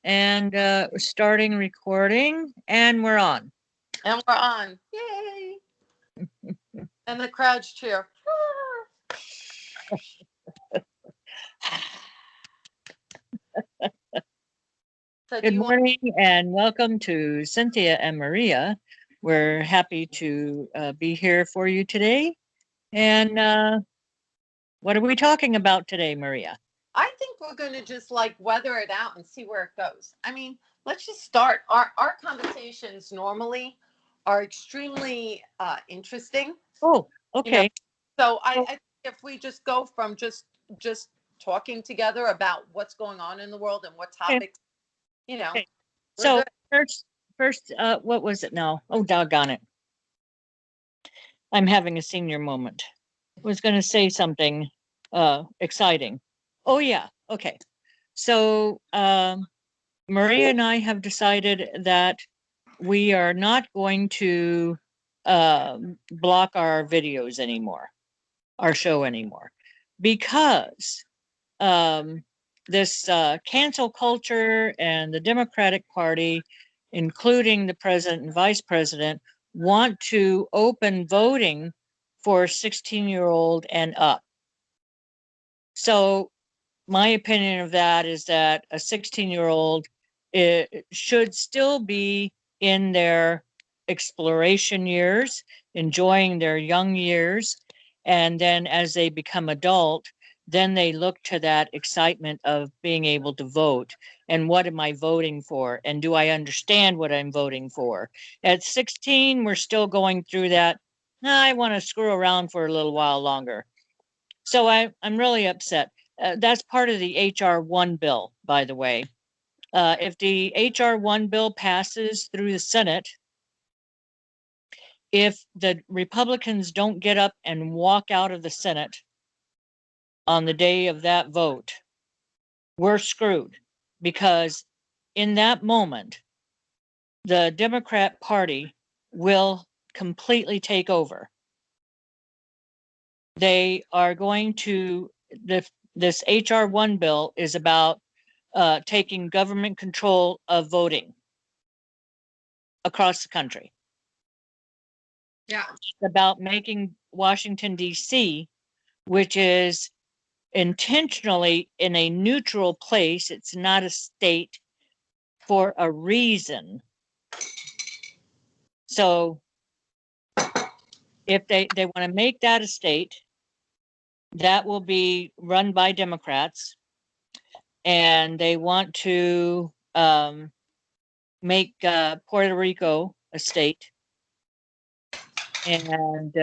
And we're starting recording, and we're on. And we're on. Yay! And the crowds cheer. So Good morning, and welcome to Cynthia and Maria. We're happy to be here for you today. And what are we talking about today, Maria? I think we're going to just like weather it out and see where it goes. I mean, let's just start. Our conversations normally are extremely interesting. Oh, okay. So I think if we just go from just talking together about what's going on in the world and what topics, Okay. So first, what was it now? Oh, doggone it. I'm having a senior moment. I was going to say something exciting. Oh, yeah. Okay. So Maria and I have decided that we are not going to block our videos anymore, our show anymore, because this cancel culture and the Democratic Party, including the president and vice president, want to open voting for 16-year-old and up. So my opinion of that is that a 16-year-old should still be in their exploration years, enjoying their young years, and then as they become adult, then they look to that excitement of being able to vote. And what am I voting for? And do I understand what I'm voting for? At 16, we're still going through that. I want to screw around for a little while longer. So I'm really upset. That's part of the HR 1 bill, by the way. If the HR 1 bill passes through the Senate, if the Republicans don't get up and walk out of the Senate on the day of that vote, we're screwed, because in that moment, the Democrat Party will completely take over. They are going to, this HR 1 bill is about taking government control of voting across the country. Yeah. It's about making Washington, D.C., which is intentionally in a neutral place, it's not a state, for a reason. So if they want to make that a state, that will be run by Democrats, and they want to make Puerto Rico a state. And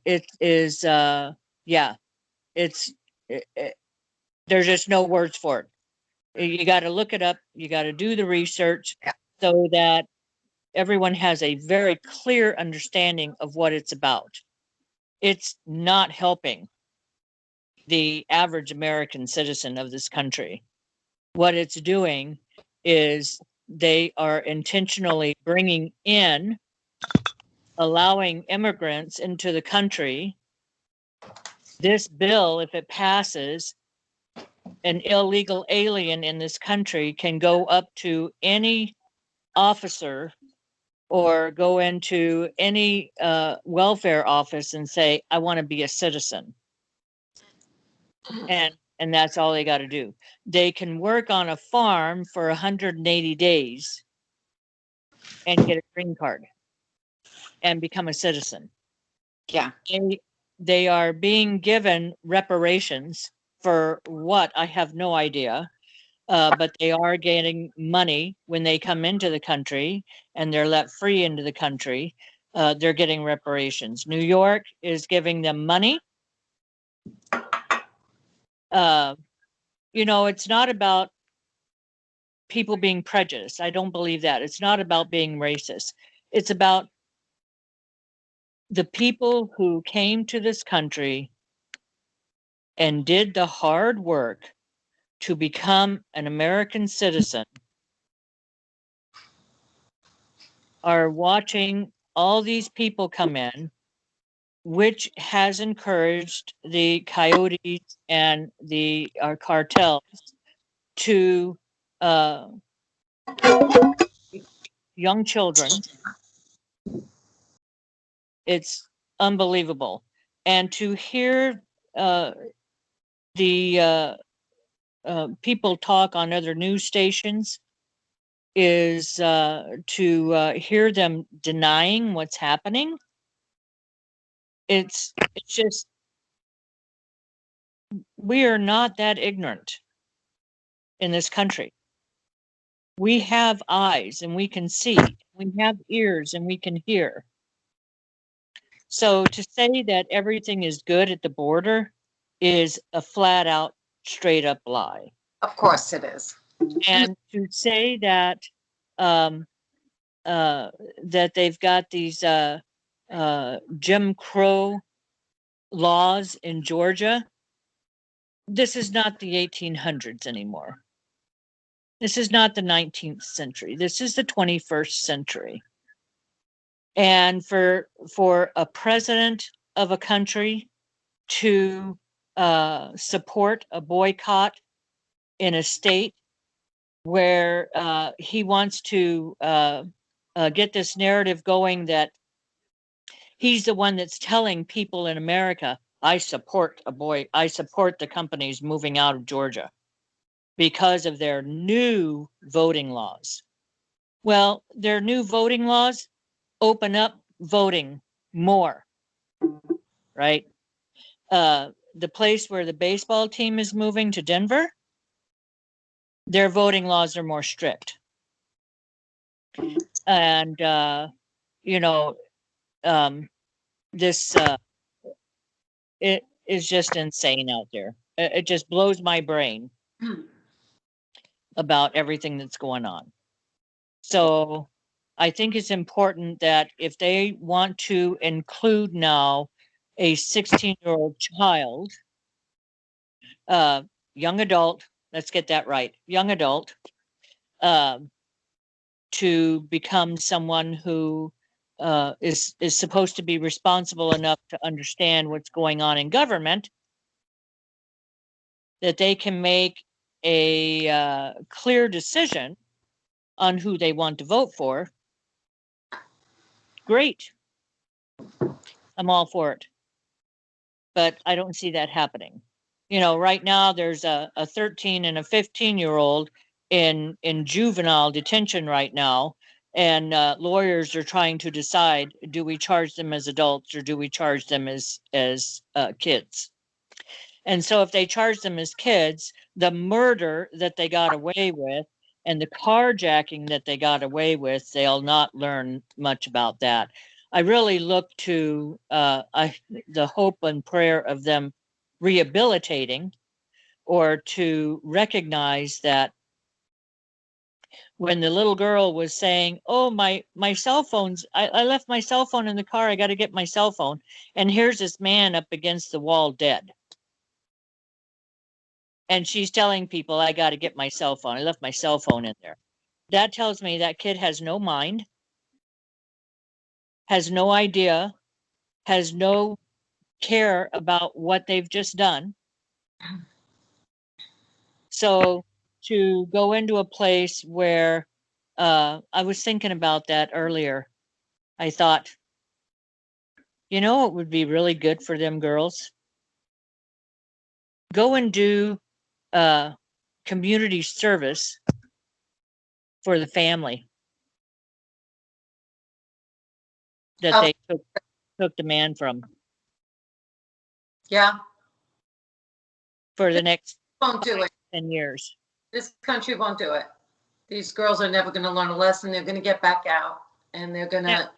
it is yeah, it's there's just no words for it. You got to look it up, you got to do the research, so that everyone has a very clear understanding of what it's about. It's not helping the average American citizen of this country. What it's doing is they are intentionally bringing in, allowing immigrants into the country. This bill, if it passes, an illegal alien in this country can go up to any officer or go into any welfare office and say, I want to be a citizen. And that's all they got to do. They can work on a farm for 180 days and get a green card and become a citizen. Yeah. They are being given reparations for what, I have no idea. But they are getting money when they come into the country and they're let free into the country. They're getting reparations. New York is giving them money. It's not about people being prejudiced. I don't believe that. It's not about being racist. It's about the people who came to this country and did the hard work to become an American citizen are watching all these people come in, which has encouraged the coyotes and the cartels to uh, young children. It's unbelievable. And to hear the people talk on other news stations is to hear them denying what's happening. It's just, we are not that ignorant in this country. We have eyes and we can see. We have ears and we can hear. So to say that everything is good at the border is a flat out, straight up lie. Of course it is. And to say that um, that they've got these Jim Crow laws in Georgia, this is not the 1800s anymore. This is not the 19th century. This is the 21st century. And for a president of a country to support a boycott in a state where he wants to get this narrative going that he's the one that's telling people in America, I support the companies moving out of Georgia because of their new voting laws. Well, their new voting laws open up voting more, right? The place where the baseball team is moving to Denver, their voting laws are more strict. And, you know, this, it is just insane out there. It just blows my brain about everything that's going on. So I think it's important that if they want to include now a 16-year-old child, young adult, let's get that right, young adult, to become someone who is supposed to be responsible enough to understand what's going on in government, that they can make a clear decision on who they want to vote for. Great. I'm all for it. But I don't see that happening. You know, right now there's a 13 and a 15-year-old in juvenile detention right now, and lawyers are trying to decide, do we charge them as adults or do we charge them as kids? And so if they charge them as kids, the murder that they got away with and the carjacking that they got away with, they'll not learn much about that. I really look to the hope and prayer of them rehabilitating, or to recognize that when the little girl was saying, oh, my cell phone's, I left my cell phone in the car, I got to get my cell phone. And here's this man up against the wall dead. And she's telling people, I got to get my cell phone. I left my cell phone in there. That tells me that kid has no mind, has no idea, has no care about what they've just done. So to go into a place where I was thinking about that earlier, I thought, you know, it would be really good for them girls. Go and do community service for the family that they took the man from Yeah, for the next won't do it. 10 years. This country won't do it. These girls are never going to learn a lesson. They're going to get back out and they're going to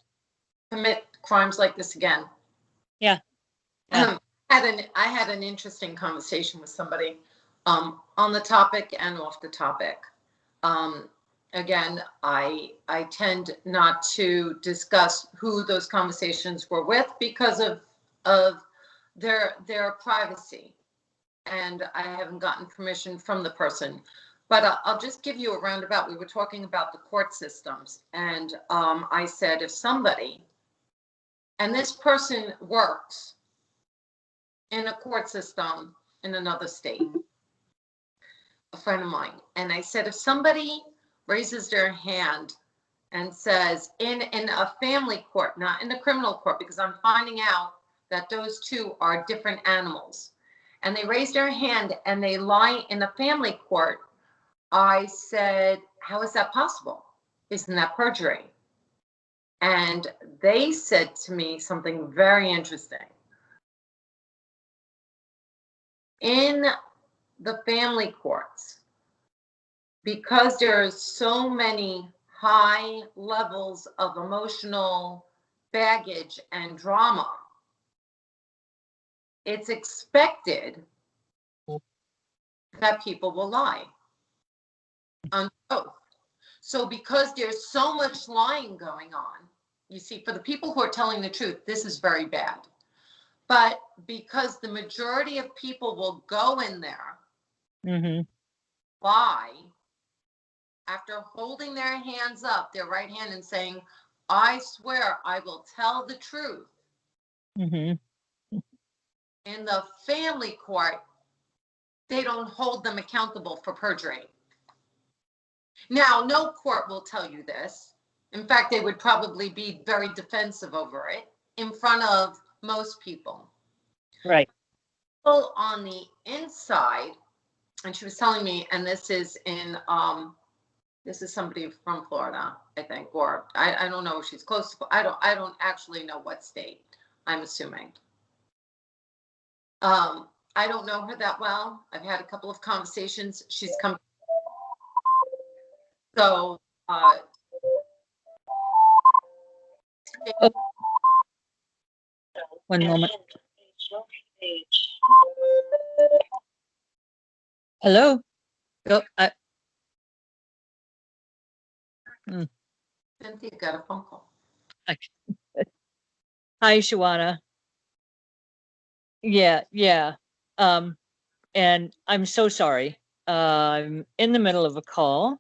commit crimes like this again. Yeah. Yeah. I had an interesting conversation with somebody on the topic and off the topic. Again, I tend not to discuss who those conversations were with because of their privacy, and I haven't gotten permission from the person. But I'll just give you a roundabout. We were talking about the court systems, and I said, if somebody, and this person works in a court system in another state, friend of mine, and I said, if somebody raises their hand and says in a family court, not in a criminal court, because I'm finding out that those two are different animals, and they raise their hand and they lie in a family court, I said, how is that possible? Isn't that perjury? And they said to me something very interesting. In the family courts, because there are so many high levels of emotional baggage and drama, it's expected that people will lie on oath. So because there's so much lying going on, you see, for the people who are telling the truth, this is very bad. But because the majority of people will go in there, lie, after holding their hands up, their right hand, and saying, I swear I will tell the truth. In the family court, they don't hold them accountable for perjury. Now, no court will tell you this. In fact, they would probably be very defensive over it in front of most people. Right. People on the inside, and she was telling me, and this is in, this is somebody from Florida, I think, or I don't know if she's close to, I don't actually know what state, I'm assuming. I don't know her that well. I've had a couple of conversations. She's come. So, One moment. Hello? Oh, Cynthia got a phone call. Hi, Shawana. Yeah. And I'm so sorry. I'm in the middle of a call.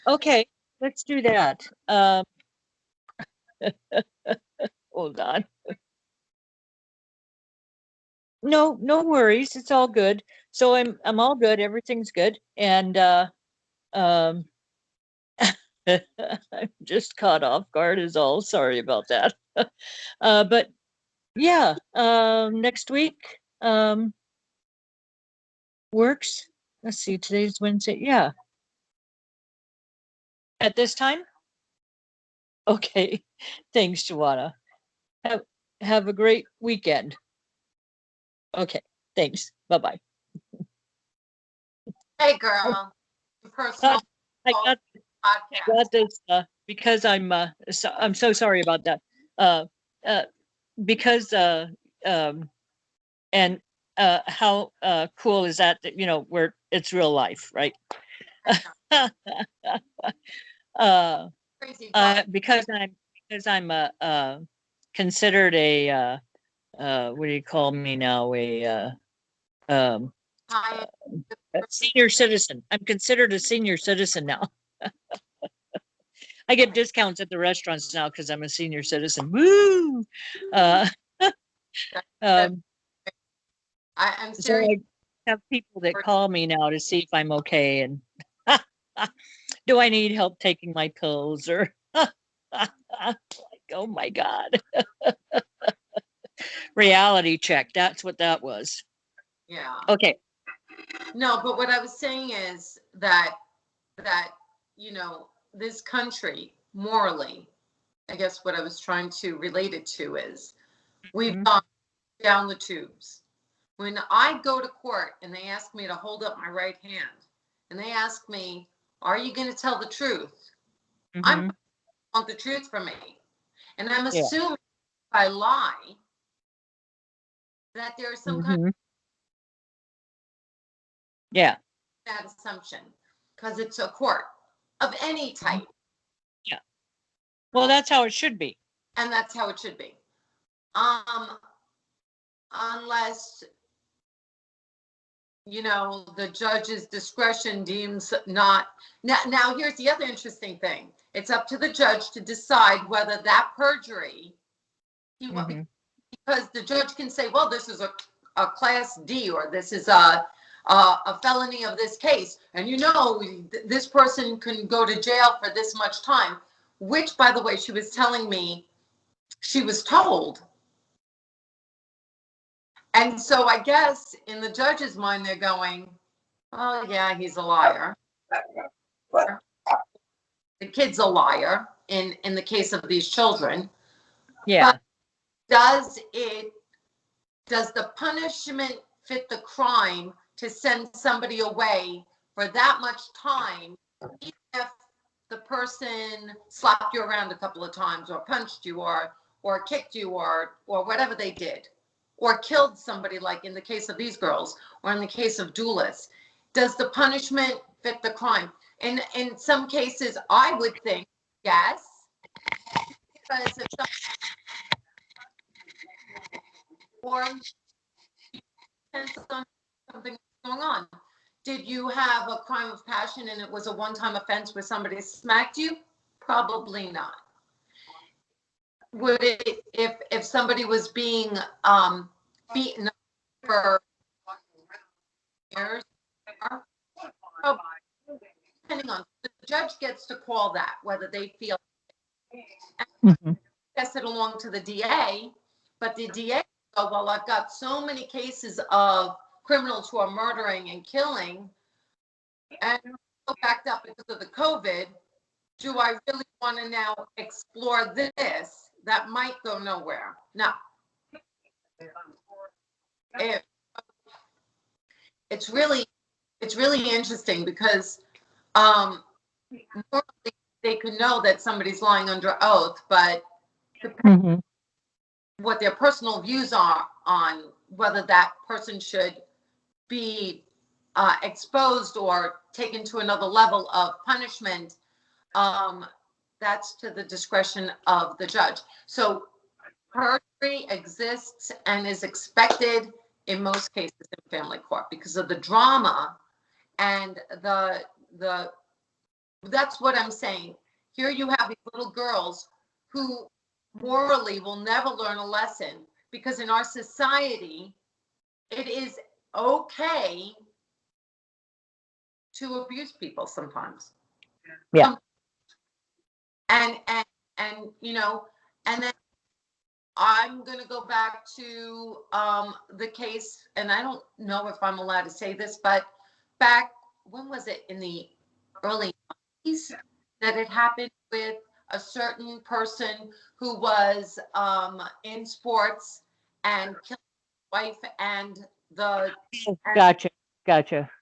Okay, let's do that. Hold on. No worries. It's all good. So I'm all good. Everything's good. And I'm just caught off guard is all. Sorry about that. But yeah, next week works. Let's see, today's Wednesday. Yeah. At this time? Okay. Thanks, Shawana. Have a great weekend. Okay. Thanks. Bye-bye. Hey, girl. Personal I got podcast. this because I'm so sorry about that. Because and how cool is that you know where it's real life, right? Crazy. Because I'm considered a what do you call me now, Hi. a senior citizen. I'm considered a senior citizen now. I get discounts at the restaurants now because I'm a senior citizen. Woo! I'm So serious. I have people that call me now to see if I'm okay and do I need help taking my pills or like, oh my God. Reality check. That's what that was. Yeah. Okay. No, but what I was saying is that you know, this country morally, I guess what I was trying to relate it to is we've gone down the tubes. When I go to court and they ask me to hold up my right hand and they ask me, are you going to tell the truth? I want the truth from me. And I'm assuming if I lie that there's some kind of that assumption because it's a court of any type. Yeah. Well, that's how it should be. And that's how it should be. Unless, you know, the judge's discretion deems not. Now, here's the other interesting thing. It's up to the judge to decide whether that perjury, because the judge can say, well, this is a a class D, or this is a felony of this case. And this person can go to jail for this much time, which, by the way, she was telling me she was told. And so I guess in the judge's mind, they're going, oh, yeah, he's a liar. The kid's a liar in the case of these children. Yeah. But does the punishment fit the crime to send somebody away for that much time, even if the person slapped you around a couple of times, or punched you, or kicked you, or whatever they did, or killed somebody, like in the case of these girls, or in the case of Dulis? Does the punishment fit the crime? In some cases, I would think yes, because if or depends on something going on. Did you have a crime of passion and it was a one-time offense where somebody smacked you? Probably not. Would it, if somebody was being beaten up for years? Depending on, the judge gets to call that, whether they feel pass it along to the DA, but the DA go, well, I've got so many cases of criminals who are murdering and killing, and so backed up because of the COVID. Do I really want to now explore this? That might go nowhere. No. It's really interesting because normally they could know that somebody's lying under oath, but what their personal views are on whether that person should be exposed or taken to another level of punishment, that's to the discretion of the judge. So perjury exists and is expected in most cases in family court because of the drama and that's what I'm saying. Here you have these little girls who morally will never learn a lesson, because in our society, it is okay to abuse people sometimes. Yeah. And and then I'm going to go back to the case, and I don't know if I'm allowed to say this, but back, when was it, in the early 90s that it happened with a certain person who was in sports and killed his wife and Gotcha.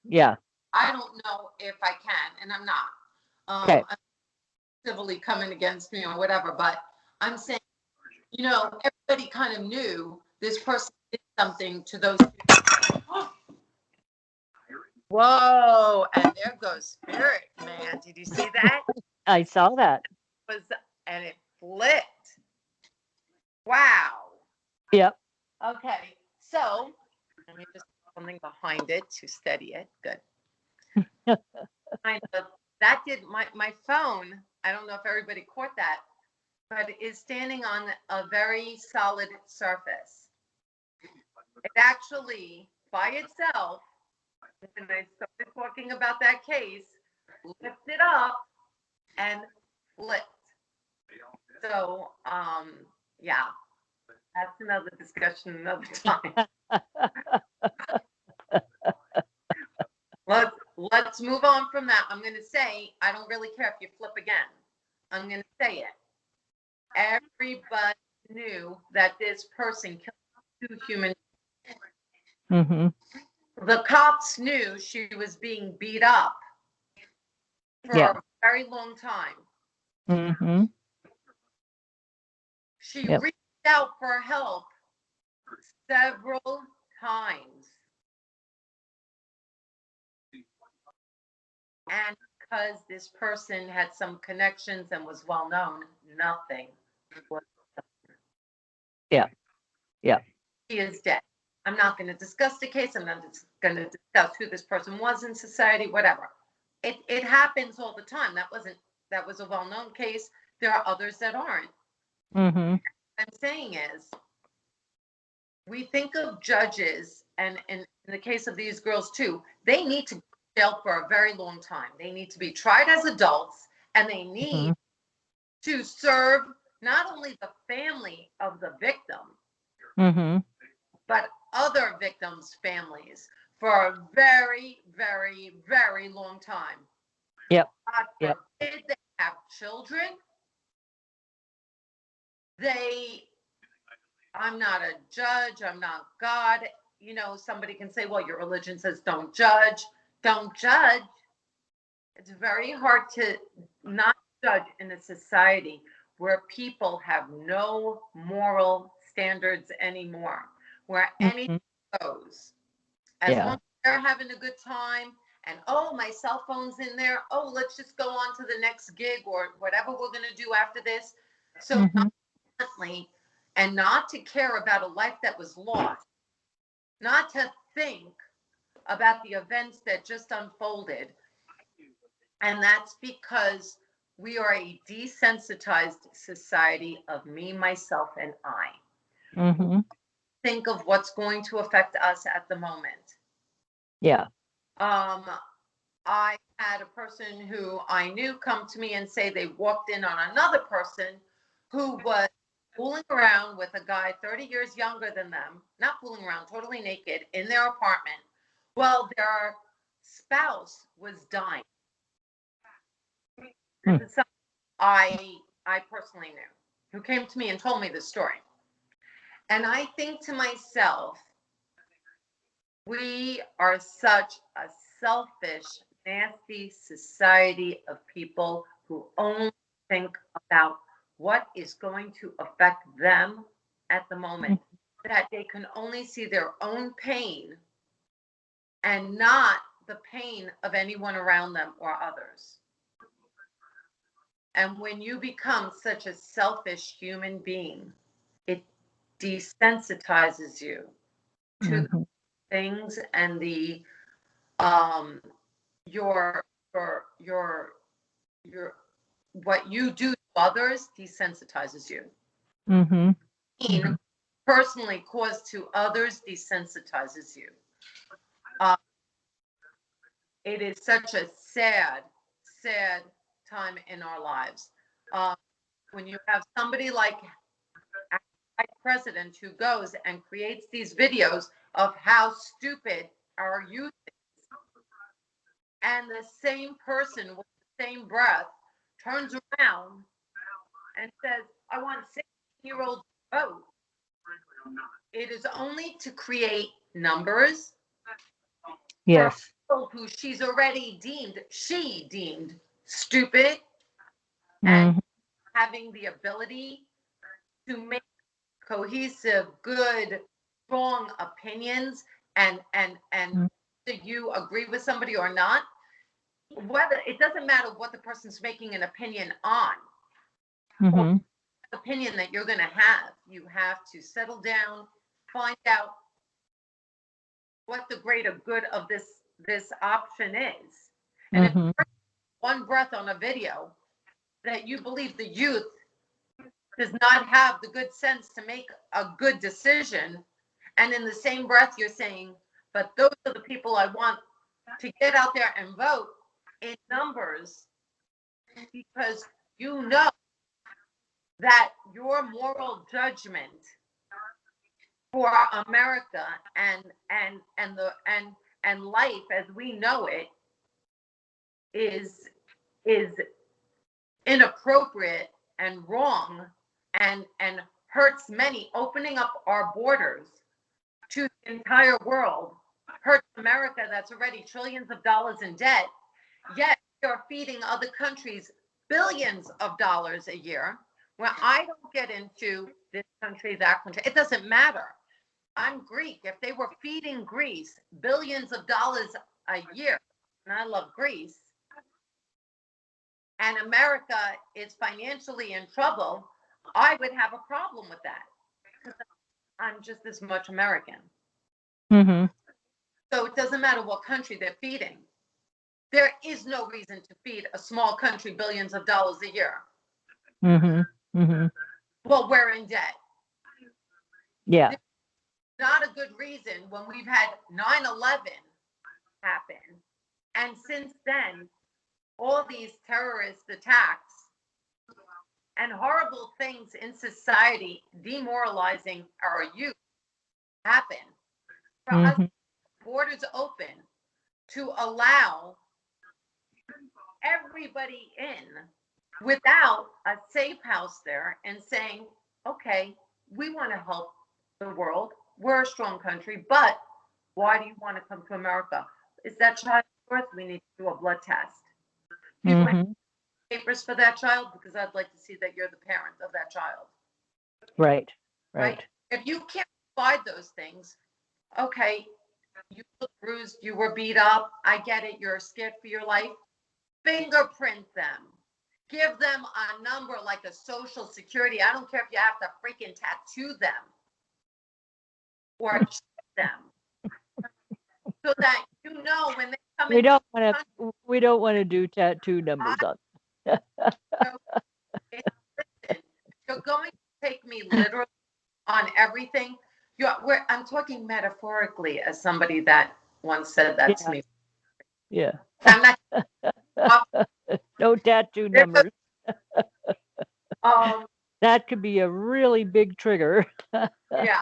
Yeah. I don't know if I can, and I'm not. Okay. I'm civilly coming against me or whatever, but I'm saying, everybody kind of knew this person did something to those people. Whoa, and there goes Spirit, man. Did you see that? I saw that. And it flipped. Wow. Yep. Okay, so let me just put something behind it to steady it. Good. That did my phone. I don't know if everybody caught that, but it is standing on a very solid surface. It actually, by itself, when I started talking about that case, lifted up and flipped. So, yeah, that's another discussion another time. Let's move on from that. I'm going to say, I don't really care if you flip again. I'm going to say it. Everybody knew that this person killed 2 human beings. The cops knew she was being beat up for a very long time. She reached out for help several times. And because this person had some connections and was well known, nothing was done. Yeah. He is dead. I'm not going to discuss the case. I'm not going to discuss who this person was in society, whatever. It happens all the time. That was a well-known case. There are others that aren't. What I'm saying is, we think of judges, and in the case of these girls too, they need to go to jail for a very long time. They need to be tried as adults, and they need to serve not only the family of the victim, Mm-hmm. but other victims' families for a very, very, very long time. Yep. God Yep. forbid they have children. I'm not a judge, I'm not God. You know, somebody can say, well, your religion says don't judge. Don't judge. It's very hard to not judge in a society where people have no moral standards anymore, where anything goes. As long as they're having a good time, and oh, my cell phone's in there, oh, let's just go on to the next gig or whatever we're going to do after this. So constantly, and not to care about a life that was lost, not to think about the events that just unfolded. And that's because we are a desensitized society of me, myself, and I. Think of what's going to affect us at the moment. Yeah. I had a person who I knew come to me and say they walked in on another person who was fooling around with a guy 30 years younger than them, not fooling around, totally naked in their apartment while their spouse was dying. This is something I personally knew, who came to me and told me this story. And I think to myself, we are such a selfish, nasty society of people who only think about what is going to affect them at the moment, that they can only see their own pain and not the pain of anyone around them or others. And when you become such a selfish human being, it desensitizes you to the things and the your what you do to others desensitizes you. Pain personally caused to others desensitizes you. It is such a sad time in our lives. When you have somebody like our president who goes and creates these videos of how stupid our youth is, and the same person with the same breath turns around and says, I want 16-year-olds to vote. It is only to create numbers. Yes. For people who she deemed stupid and having the ability to make cohesive, good, strong opinions, and do you agree with somebody or not? Whether it doesn't matter what the person's making an opinion on, or opinion that you're going to have, you have to settle down, find out what the greater good of this option is. And if you're one breath on a video that you believe the youth does not have the good sense to make a good decision, and in the same breath you're saying, but those are the people I want to get out there and vote in numbers, because you know that your moral judgment for America and life as we know it is inappropriate and wrong and hurts many. Opening up our borders to the entire world hurts America that's already trillions of dollars in debt, yet you're feeding other countries billions of dollars a year. Well, I don't get into this country, that country. It doesn't matter. I'm Greek. If they were feeding Greece billions of dollars a year, and I love Greece, and America is financially in trouble, I would have a problem with that, because I'm just as much American. So it doesn't matter what country they're feeding. There is no reason to feed a small country billions of dollars a year. Well, we're in debt. Yeah. not a good reason when we've had 9/11 happen. And since then, all these terrorist attacks and horrible things in society demoralizing our youth happen. For us, Mhm. borders open to allow everybody in without a safe house there and saying, okay, we want to help the world. We're a strong country, but why do you want to come to America? Is that child yours? We need to do a blood test. Do you have Mhm. papers for that child? Because I'd like to see that you're the parent of that child, Right. right? Right. If you can't provide those things, okay, you look bruised, you were beat up. I get it. You're scared for your life. Fingerprint them. Give them a number like a social security. I don't care if you have to freaking tattoo them or chip them so that you know when they come We into don't the want country. to. We don't want to do tattoo numbers on. Listen, you're going to take me literally on everything. I'm talking metaphorically as somebody that once said that to Yeah. me. Yeah. I'm not. No tattoo numbers. Um, That could be a really big trigger. yeah.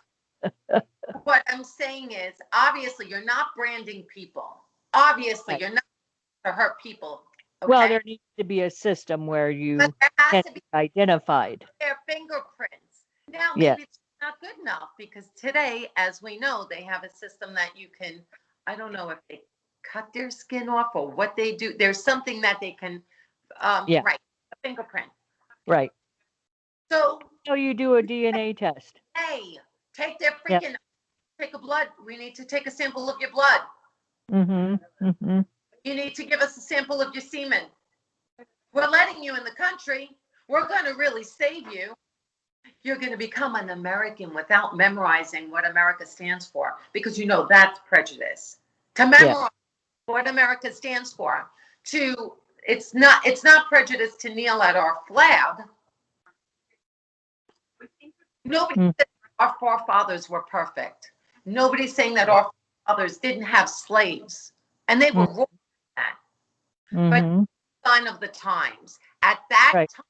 What I'm saying is, obviously, you're not branding people. Obviously, Right. you're not to hurt people. Well, Okay. there needs to be a system where But you there has can to be be identified. their fingerprints. Now, Yeah. maybe it's not good enough because today, as we know, they have a system that you can, I don't know if they cut their skin off or what they do. There's something that they can, Yeah. right, a fingerprint. Right. So, So you do a DNA test. hey, take their Yeah. freaking, take a blood. We need to take a sample of your blood. Mhm. Mhm. You need to give us a sample of your semen. We're letting you in the country. We're going to really save you. You're going to become an American without memorizing what America stands for, because you know that's prejudice. To Yeah. memorize what America stands for, it's not prejudice to kneel at our flag. Nobody Mm. said our forefathers were perfect. Nobody's saying that Right. our fathers didn't have slaves, and they were Mm. wrong with that. But Mhm. sign of the times. At that Right. time,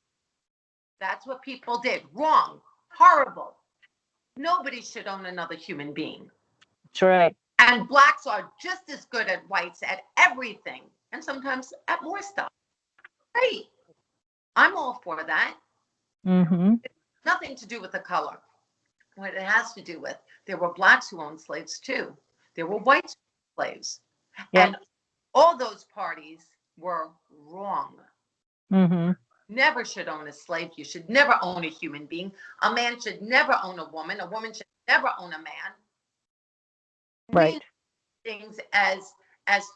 that's what people did. Wrong. Horrible. Nobody should own another human being. That's right. And blacks are just as good as whites at everything, and sometimes at more stuff. Great. I'm all for that. Mhm. Nothing to do with the color. What it has to do with, there were blacks who owned slaves too. There were whites who owned slaves. Yep. And all those parties were wrong. Mhm. Never should own a slave. You should never own a human being. A man should never own a woman. A woman should never own a man. We Right. need things as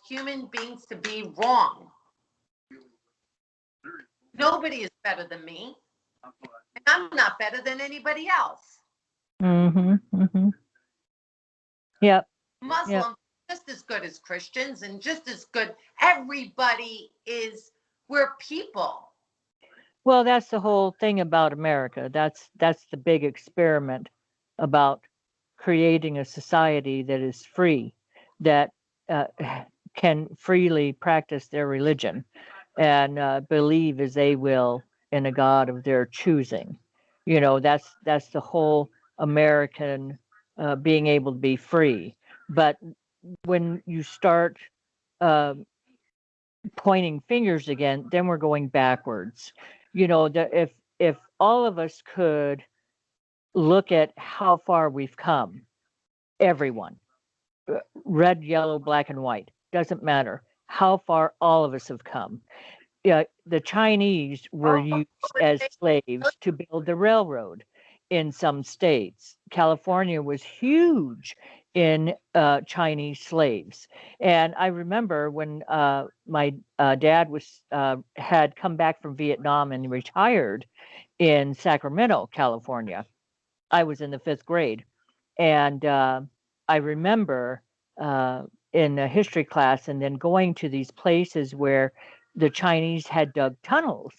human beings to be wrong. Nobody is better than me, and I'm not better than anybody else. Mhm. Mhm. Yep. Yep. Muslims just as good as Christians and just as good. Everybody is, we're people. Well, that's the whole thing about America. That's the big experiment about creating a society that is free, that uh, can freely practice their religion and believe as they will in a God of their choosing. You know, that's the whole American being able to be free. But when you start uh, pointing fingers again, then we're going backwards. You know, if all of us could look at how far we've come, everyone, red, yellow, black, and white, doesn't matter how far all of us have come. Yeah, the Chinese were Oh, used as slaves to build the railroad in some states. California was huge in Chinese slaves, and I remember when my dad was had come back from Vietnam and retired in Sacramento, California. I was in the fifth grade, and I remember in a history class and then going to these places where the Chinese had dug tunnels,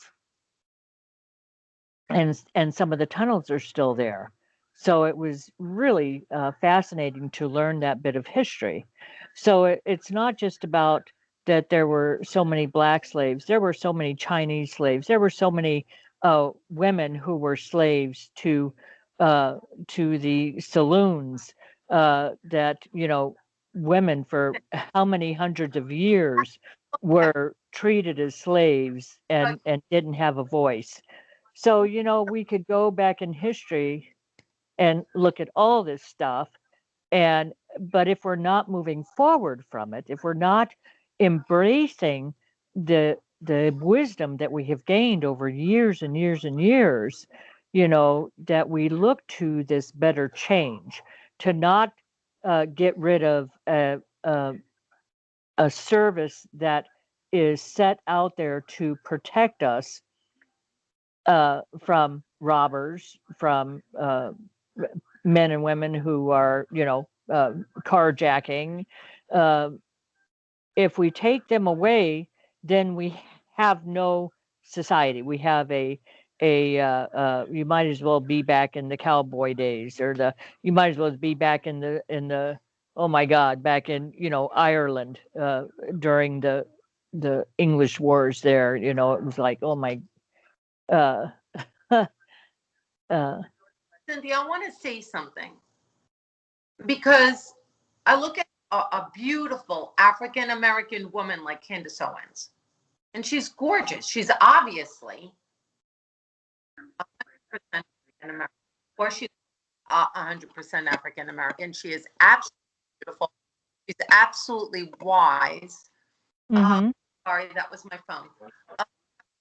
and some of the tunnels are still there. So it was really fascinating to learn that bit of history. So it's not just about that there were so many black slaves, there were so many Chinese slaves, there were so many women who were slaves uh, to the saloons, that, women for how many hundreds of years were treated as slaves and didn't have a voice. So, we could go back in history and look at all this stuff, and but if we're not moving forward from it, if we're not embracing the wisdom that we have gained over years and years and years, that we look to this better change, to not get rid of a service that is set out there to protect us from robbers, from men and women who are, carjacking. Uh, if we take them away, then we have no society. We have you might as well be back in the cowboy days, or you might as well be back in the oh my God, back in Ireland during the English wars there. It was like, oh my. Uh, uh, Cynthia, I want to say something because I look at a beautiful African American woman like Candace Owens, and she's gorgeous. She's obviously 100% African American, or she's 100% African American. She is absolutely beautiful. She's absolutely wise. mhm. Sorry, that was my phone.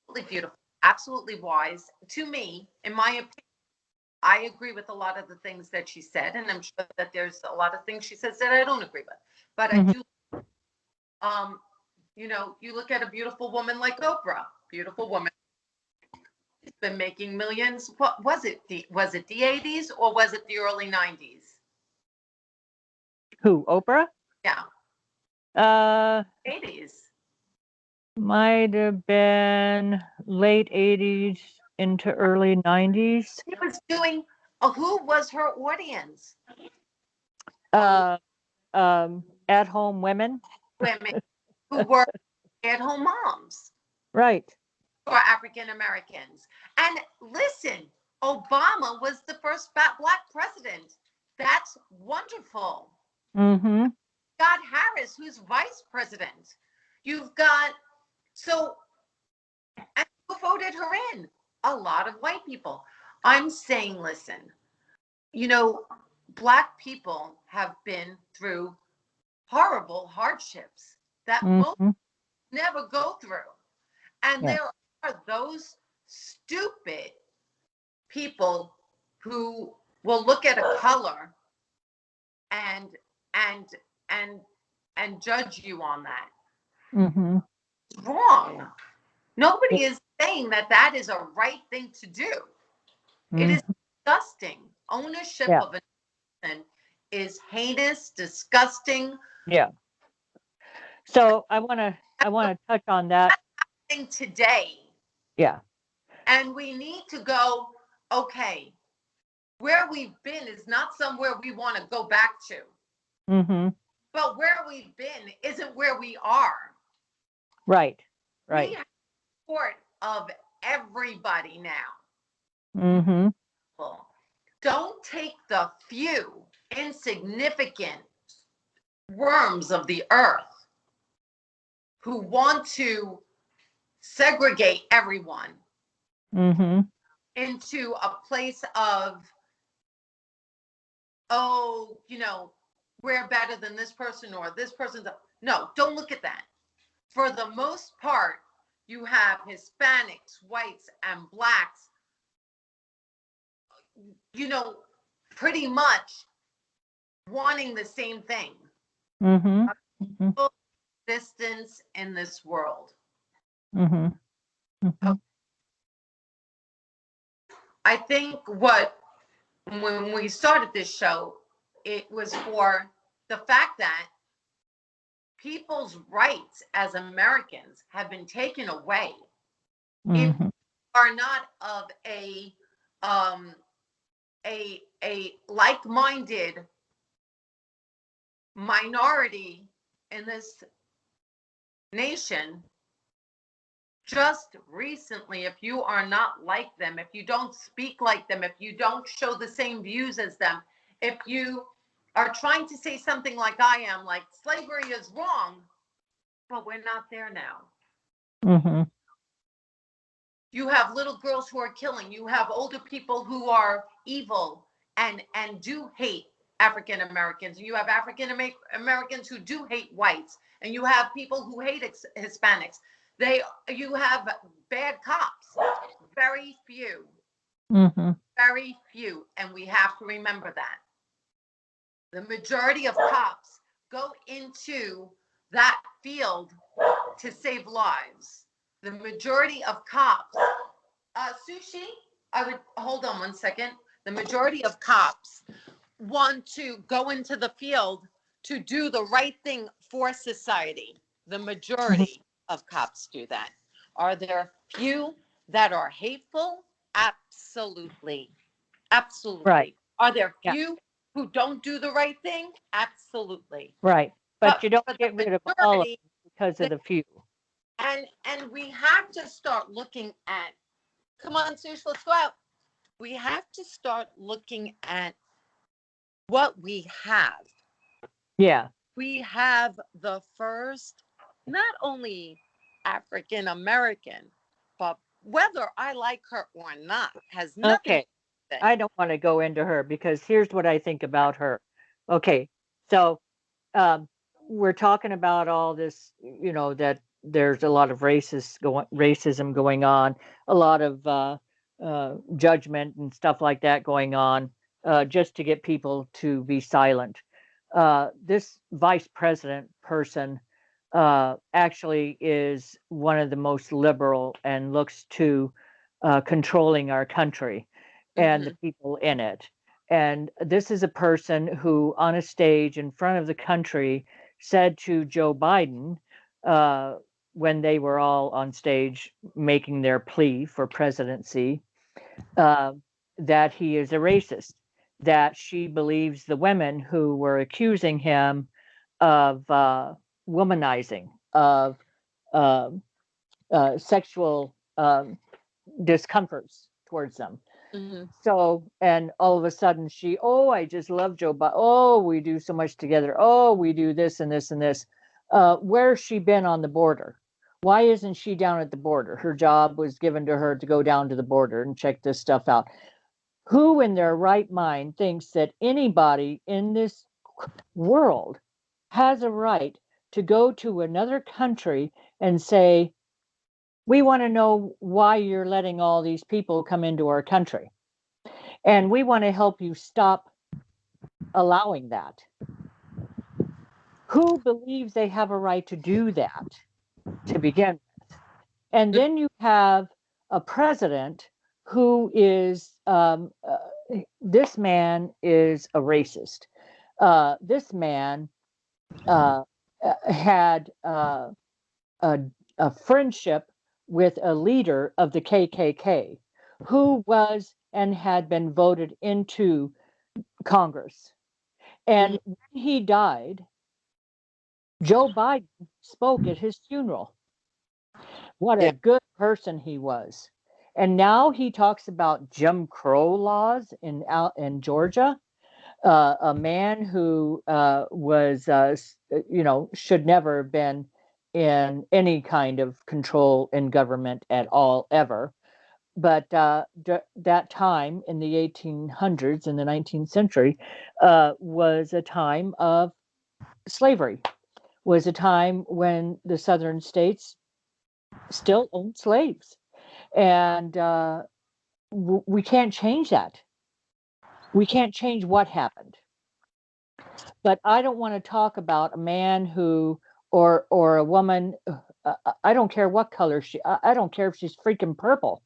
Absolutely beautiful, absolutely wise. To me, in my opinion, I agree with a lot of the things that she said, and I'm sure that there's a lot of things she says that I don't agree with. But I Mhm. do, you look at a beautiful woman like Oprah, beautiful woman, she's been making millions. What was it? Was it the 80s or was it the early 90s? Who? Oprah? Yeah, Uh, 80s. might have been late 80s into early 90s. She was doing, who was her audience? Uh, at home women. Women who were at-home moms. Right. For African Americans. And listen, Obama was the first black president. That's wonderful. Mm-hmm. Got Harris, who's vice president. You've got, so, and who voted her in? A lot of white people. I'm saying, listen, black people have been through horrible hardships that most Mm-hmm. never go through. And Yeah. there are those stupid people who will look at a color and and and and judge you on that. Mm-hmm. It's wrong. Yeah. Nobody is saying that that is a right thing to do. It is Mm-hmm. disgusting. Ownership Yeah. of a nation is heinous, disgusting. Yeah. So I want to touch on that. Thing today, Yeah. and we need to go. Okay, where we've been is not somewhere we want to go back to. Mm-hmm. But where we've been isn't where we are. Right. We Right. have support of everybody now. Mm-hmm. Well, don't take the few insignificant worms of the earth who want to segregate everyone Mm-hmm. into a place of, oh, we're better than this person or this person's. No, don't look at that. For the most part, you have Hispanics, whites, and blacks, pretty much wanting the same thing. Mm-hmm. Mm-hmm. Existence in this world. Mm-hmm. Mm-hmm. I think when we started this show, it was for the fact that people's rights as Americans have been taken away. If Mm-hmm. you are not of a a like-minded minority in this nation just recently. If you are not like them, if you don't speak like them, if you don't show the same views as them, if you are trying to say something like I am, like slavery is wrong, but we're not there now. Mm-hmm. You have little girls who are killing. You have older people who are evil and do hate African Americans. You have African Americans who do hate whites, and you have people who hate Hispanics. You have bad cops. Very few. Mm-hmm. Very few, and we have to remember that. The majority of cops go into that field to save lives. The majority of cops, Sushi, I would hold on one second. The majority of cops want to go into the field to do the right thing for society. The majority of cops do that. Are there few that are hateful? Absolutely. Absolutely. Right. Are there Yeah. few who don't do the right thing? Absolutely. Right. But you don't but get the rid of all of majority, them because of the few. and we have to start looking at, come on, Sush, let's go out. We have to start looking at what we have. Yeah. We have the first, not only African American, but whether I like her or not has nothing Okay. to say. I don't want to go into her because here's what I think about her. Okay. So um, we're talking about all this, that there's a lot of racism going on, a lot of judgment and stuff like that going on, just to get people to be silent. This vice president person actually is one of the most liberal and looks to controlling our country and the people in it. And this is a person who, on a stage in front of the country, said to Joe Biden, when they were all on stage making their plea for presidency, uh, that he is a racist, that she believes the women who were accusing him of womanizing, of uh, sexual discomforts towards them. Mm-hmm. So, and all of a sudden I just love Joe Biden. Oh, we do so much together. Oh, we do this and this and this. Where's she been on the border? Why isn't she down at the border? Her job was given to her to go down to the border and check this stuff out. Who in their right mind thinks that anybody in this world has a right to go to another country and say, we want to know why you're letting all these people come into our country? And we want to help you stop allowing that. Who believes they have a right to do that to begin with? And then you have a president who is, this man is a racist. This man had a, a friendship with a leader of the KKK who was and had been voted into Congress. And when he died, Joe Biden spoke at his funeral. What a good person he was. And now he talks about Jim Crow laws in Georgia. A man who was, should never have been in any kind of control in government at all, ever. But that time in the 1800s, in the 19th century, was a time of slavery, was a time when the southern states still owned slaves. And we can't change that. We can't change what happened. But I don't want to talk about a man who, or a woman, I don't care what color I don't care if she's freaking purple,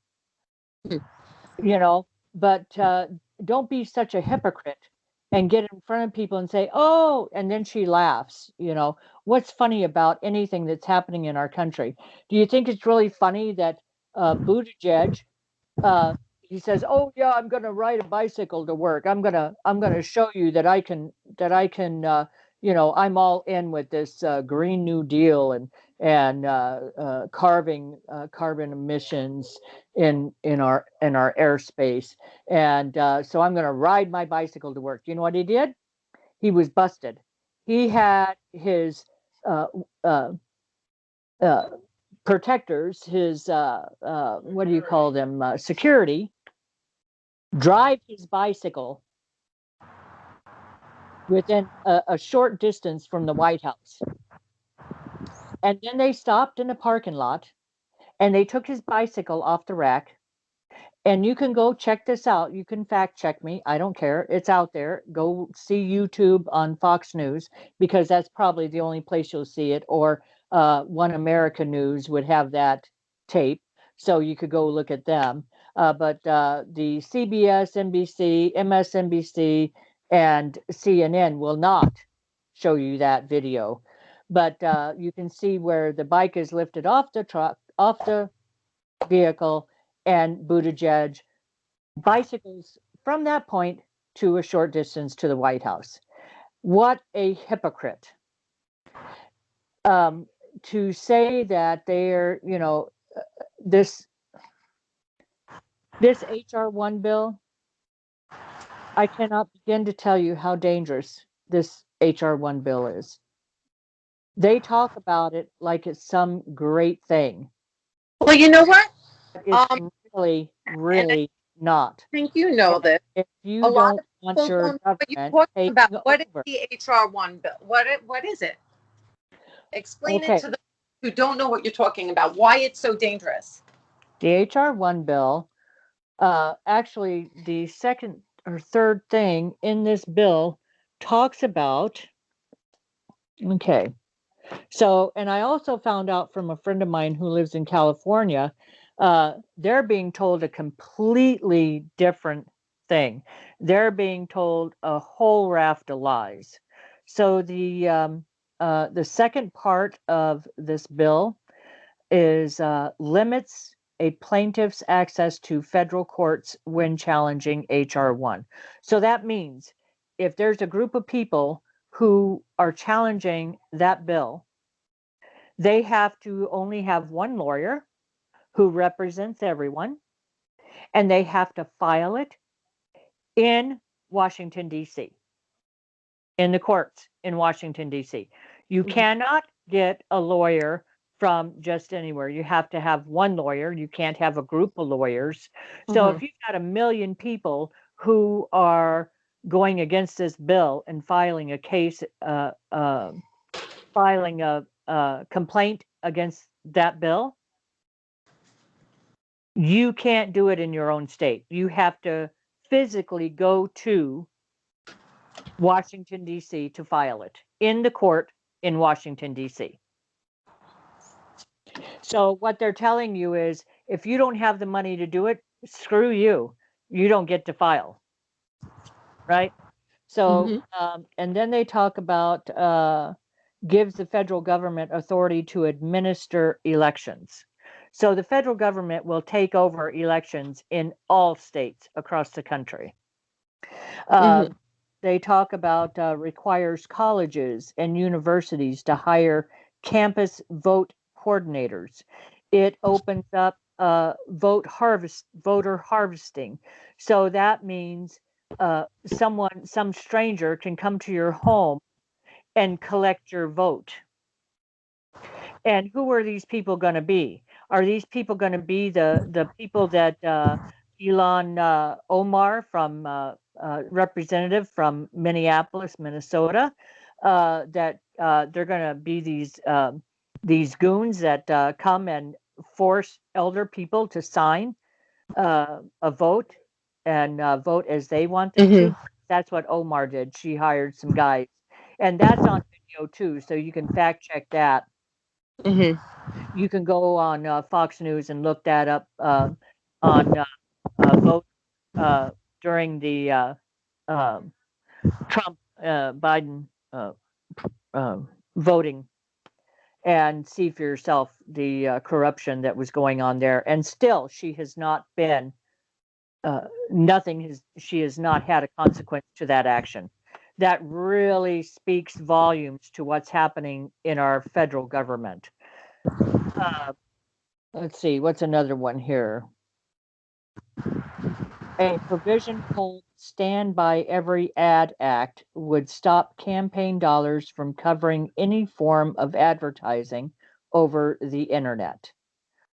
but don't be such a hypocrite and get in front of people and say, oh, and then she laughs. What's funny about anything that's happening in our country? Do you think it's really funny that Buttigieg he says, "Oh yeah, I'm going to ride a bicycle to work. I'm going to show you that I can I'm all in with this Green New Deal and carving carbon emissions in our airspace. And so I'm going to ride my bicycle to work." You know what he did? He was busted. He had his uh, uh, uh, protectors, his what do you call them? Security, drive his bicycle within a short distance from the White House. And then they stopped in a parking lot and they took his bicycle off the rack. And you can go check this out. You can fact check me. I don't care. It's out there. Go see YouTube on Fox News, because that's probably the only place you'll see it. Or One America News would have that tape, so you could go look at them. But the CBS, NBC, MSNBC, and CNN will not show you that video. But you can see where the bike is lifted off the truck, off the vehicle, and Buttigieg bicycles from that point to a short distance to the White House. What a hypocrite. To say that they're, this HR1 bill, I cannot begin to tell you how dangerous this HR1 bill is. They talk about it like it's some great thing. Well, you know what? It's really, really not. I think you know this. If A you lot don't of want people your don't know what you're government talking taking about. What is over, the HR1 bill? What is it? Explain Okay. it to those who don't know what you're talking about. Why it's so dangerous. The HR1 bill, actually, the second or third thing in this bill talks about. Okay. So, and I also found out from a friend of mine who lives in California, they're being told a completely different thing. They're being told a whole raft of lies. So the second part of this bill is limits a plaintiff's access to federal courts when challenging HR1. So that means if there's a group of people who are challenging that bill, they have to only have one lawyer who represents everyone, and they have to file it in Washington, D.C., in the courts in Washington, D.C. You cannot get a lawyer from just anywhere. You have to have one lawyer. You can't have a group of lawyers. So if you've got 1 million people who are going against this bill and filing a case, filing a complaint against that bill, you can't do it in your own state. You have to physically go to Washington, D.C. to file it in the court in Washington, D.C. So what they're telling you is, if you don't have the money to do it, screw you. You don't get to file. Right? So, and then they talk about gives the federal government authority to administer elections. So the federal government will take over elections in all states across the country. They talk about requires colleges and universities to hire campus vote coordinators. It opens up voter harvesting. So that means some stranger can come to your home and collect your vote. And who are these people going to be? Are these people going to be the people that Ilhan Omar, from representative from Minneapolis, Minnesota, that they're going to be these goons that come and force elder people to sign a vote and vote as they want them to? That's what Omar did. She hired some guys, and that's on video too, so you can fact check that. You can go on Fox News and look that up on vote during the Trump Biden voting, and see for yourself the corruption that was going on there. And still, she has not been she has not had a consequence to that action. That really speaks volumes to what's happening in our federal government. Let's see, what's another one here? A provision called Stand by Every Ad Act would stop campaign dollars from covering any form of advertising over the internet.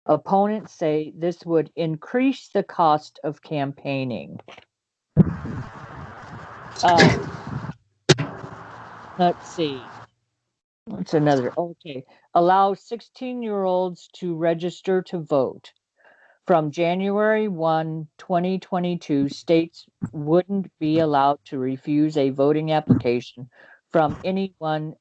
Opponents say this would increase the cost of campaigning. Let's see. What's another? Okay. Allow 16-year-olds to register to vote. From January 1, 2022, states wouldn't be allowed to refuse a voting application from anyone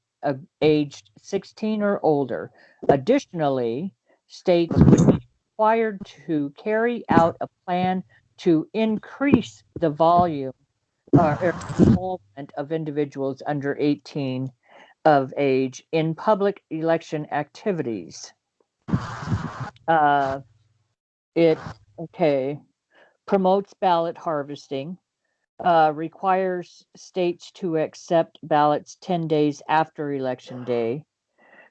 aged 16 or older. Additionally, states would be required to carry out a plan to increase the volume or involvement of individuals under 18 of age in public election activities. It promotes ballot harvesting, requires states to accept ballots 10 days after election day,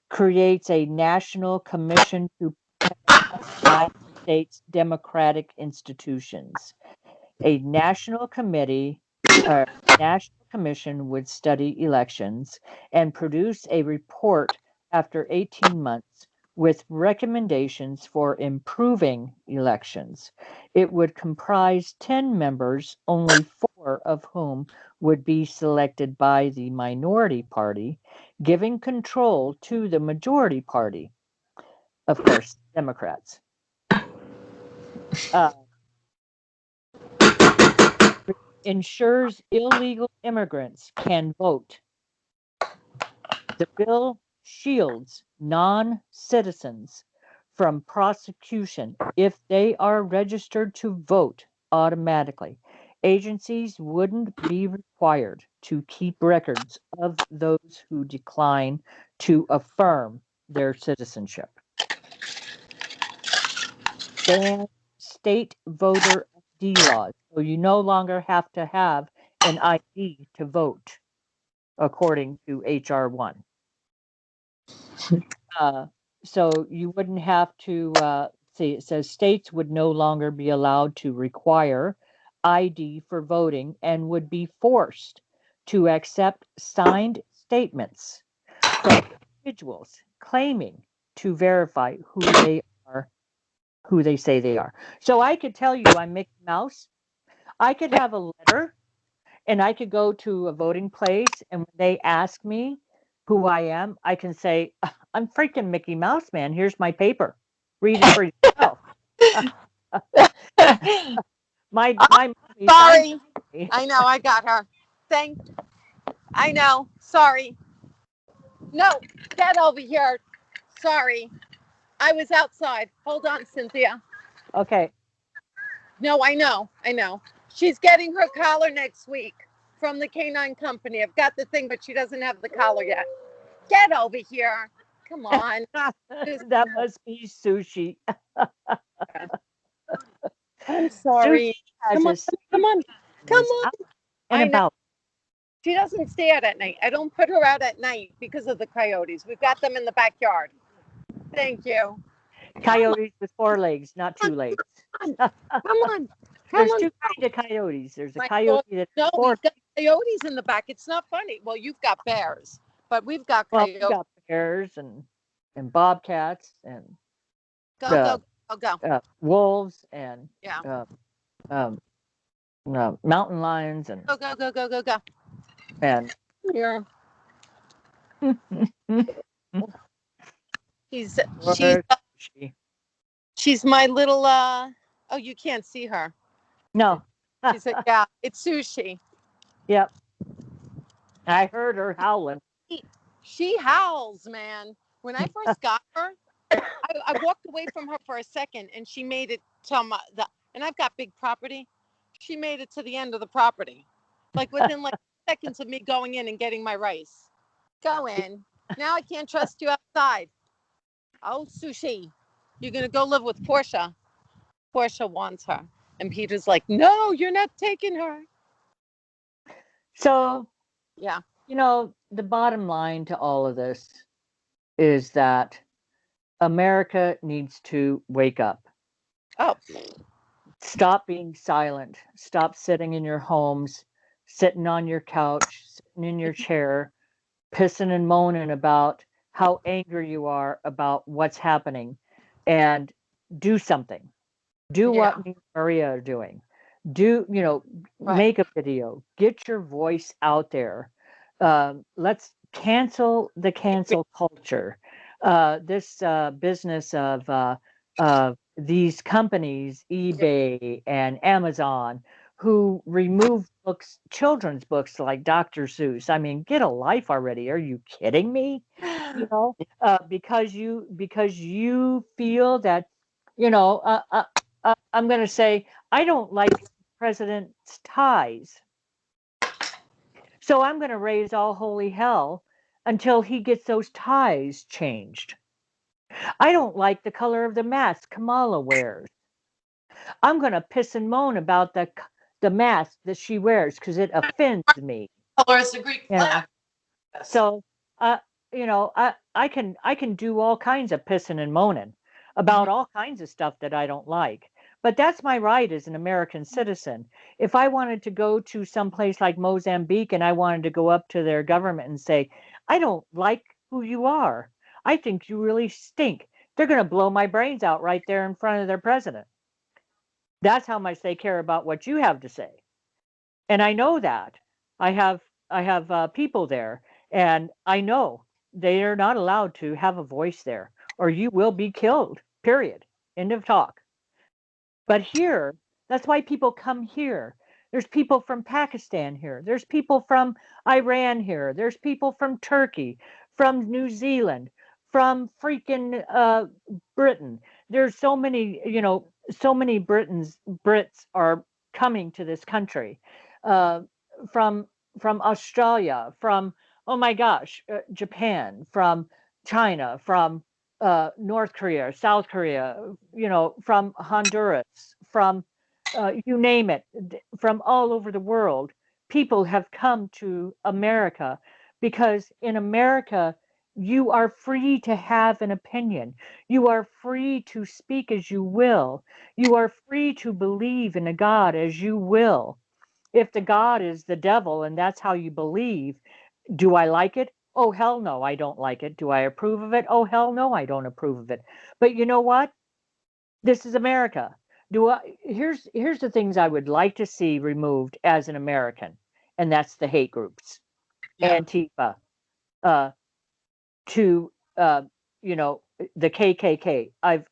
creates a national commission to protect states' democratic institutions. A national committee or national commission would study elections and produce a report after 18 months with recommendations for improving elections. It would comprise 10 members, only 4 of whom would be selected by the minority party, giving control to the majority party, of course, Democrats. Ensures illegal immigrants can vote. The bill shields non-citizens from prosecution if they are registered to vote automatically. Agencies wouldn't be required to keep records of those who decline to affirm their citizenship. Ban state voter ID laws. So you no longer have to have an ID to vote, according to HR 1. So you wouldn't have to see. It says states would no longer be allowed to require ID for voting and would be forced to accept signed statements from individuals claiming to verify who they are, who they say they are. So I could tell you I'm Mickey Mouse. I could have a letter and I could go to a voting place, and when they ask me who I am, I can say, I'm freaking Mickey Mouse, man. Here's my paper. Read it for yourself. my mommy Sorry. I know, I got her. I know. Sorry. No, get over here. Sorry. I was outside. Hold on, Cynthia. Okay. No, I know. She's getting her collar next week from the K9 company. I've got the thing, but she doesn't have the collar yet. Get over here. Come on. That must be Sushi. I'm sorry. Come on. And about. She doesn't stay out at night. I don't put her out at night because of the coyotes. We've got them in the backyard. Thank you. Coyotes with 4 legs, not 2 legs. Come on. There's 2 kinds of coyotes. There's a coyote that No, 4. we've got coyotes in the back. It's not funny. Well, you've got bears, but we've got coyotes. We've got bears and bobcats and go. wolves and mountain lions and go. And yeah. She's my little oh, you can't see her. No. She said, yeah, it's Sushi. Yep. I heard her howling. She howls, man. When I first got her, I walked away from her for a second, and she made it to and I've got big property. She made it to the end of the property, like within like seconds of me going in and getting my rice. Go in. Now I can't trust you outside. Oh, Sushi, you're gonna go live with Portia. Portia wants her. And Peter's like, no, you're not taking her. So, Yeah. the bottom line to all of this is that America needs to wake up. Oh, Stop being silent. Stop sitting in your homes, sitting on your couch, sitting in your chair, pissing and moaning about how angry you are about what's happening, and do something. Do what me and Maria are doing. Right. Make a video, get your voice out there. Let's cancel the cancel culture. This business of these companies, eBay and Amazon, who remove books, children's books like Dr. Seuss. I mean, get a life already. Are you kidding me? Because you feel that, I'm going to say, I don't like president's ties. So I'm going to raise all holy hell until he gets those ties changed. I don't like the color of the mask Kamala wears. I'm going to piss and moan about the mask that she wears because it offends me. Color is the Greek flag. So, uh, I can do all kinds of pissing and moaning about all kinds of stuff that I don't like. But that's my right as an American citizen. If I wanted to go to some place like Mozambique and I wanted to go up to their government and say, I don't like who you are. I think you really stink. They're going to blow my brains out right there in front of their president. That's how much they care about what you have to say. And I know that. I have people there, and I know they are not allowed to have a voice there, or you will be killed. Period. End of talk. But here, that's why people come here. There's people from Pakistan here. There's people from Iran here. There's people from Turkey, from New Zealand, from freaking Britain. There's so many, so many Brits are coming to this country, uh, from Australia, from, oh my gosh, Japan, from China, from North Korea, South Korea, from Honduras, from you name it, from all over the world. People have come to America because in America, you are free to have an opinion. You are free to speak as you will. You are free to believe in a God as you will. If the God is the devil and that's how you believe, do I like it? Oh, hell no, I don't like it. Do I approve of it? Oh, hell no, I don't approve of it. But you know what? This is America. Here's the things I would like to see removed as an American, and that's the hate groups, Antifa, uh, to the KKK. I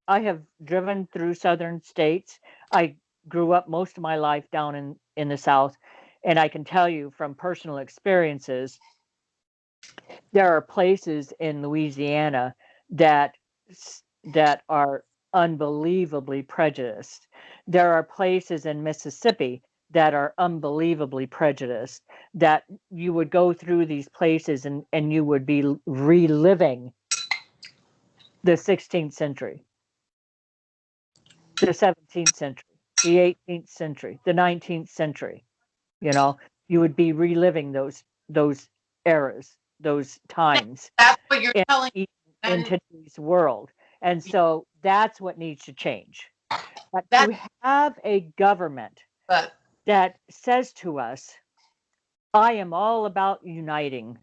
have driven through southern states. I grew up most of my life down in the South, and I can tell you from personal experiences, there are places in Louisiana that that are unbelievably prejudiced. There are places in Mississippi that are unbelievably prejudiced, that you would go through these places and you would be reliving the 16th century, the 17th century, the 18th century, the 19th century. You would be reliving those eras, those times. That's what you're telling in today's world. And so that's what needs to change. But to have a government that says to us, I am all about uniting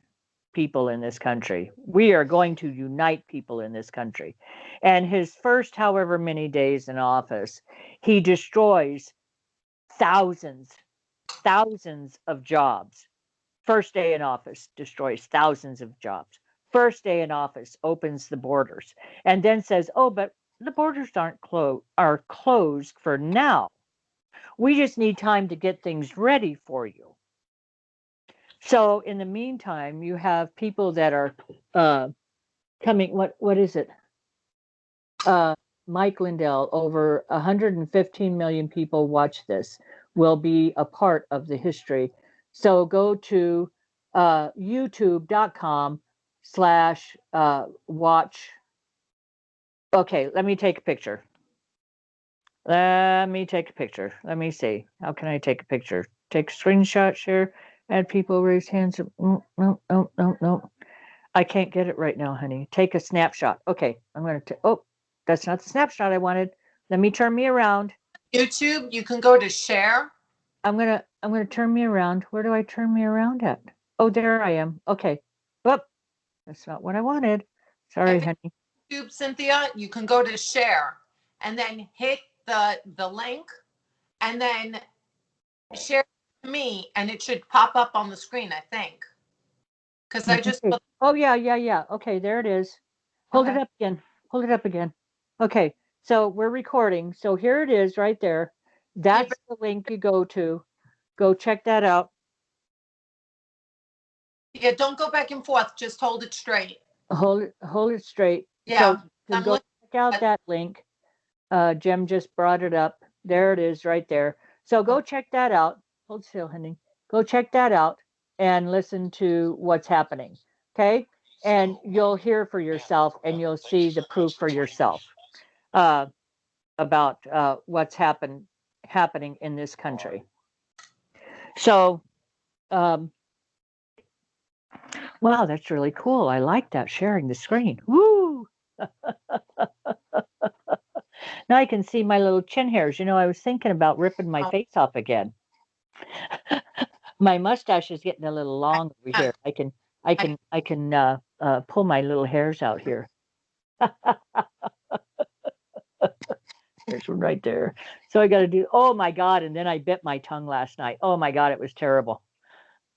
people in this country. We are going to unite people in this country. And his first however many days in office, he destroys thousands of jobs. First day in office, destroys thousands of jobs. First day in office, opens the borders, and then says, "Oh, but the borders are closed for now. We just need time to get things ready for you." So in the meantime, you have people that are coming. What is it? Mike Lindell. Over 115 million people watch this. Will be a part of the history. So go to youtube.com/watch. Okay, let me take a picture. Let me take a picture. Let me see. How can I take a picture? Take a screenshot, share, add people, raise hands. No. I can't get it right now, honey. Take a snapshot. Okay, I'm going to, oh, that's not the snapshot I wanted. Let me turn me around. YouTube, you can go to share. I'm going to turn me around. Where do I turn me around at? Oh, there I am. Okay. Whoop. That's not what I wanted. Sorry, honey. YouTube, Cynthia, you can go to share and then hit the link and then share it to me and it should pop up on the screen, I think. Because I just Okay. Oh, yeah. Okay, there it is. Hold it up again. Hold it up again. Okay, so we're recording. So here it is right there. That's the link you go to. Go check that out. Yeah, don't go back and forth. Just hold it straight. Hold it straight. Yeah, So you can I'm go looking check out at- that link. Jem just brought it up. There it is right there. So go check that out. Hold still, honey. Go check that out and listen to what's happening. Okay? And you'll hear for yourself and you'll see the proof for yourself about what's happening in this country. So, wow, that's really cool. I like that, sharing the screen. Woo! Now I can see my little chin hairs. You know, I was thinking about ripping my face off again. My mustache is getting a little long over here. I can pull my little hairs out here. There's one right there. So I got to do. Oh my God! And then I bit my tongue last night. Oh my God, it was terrible.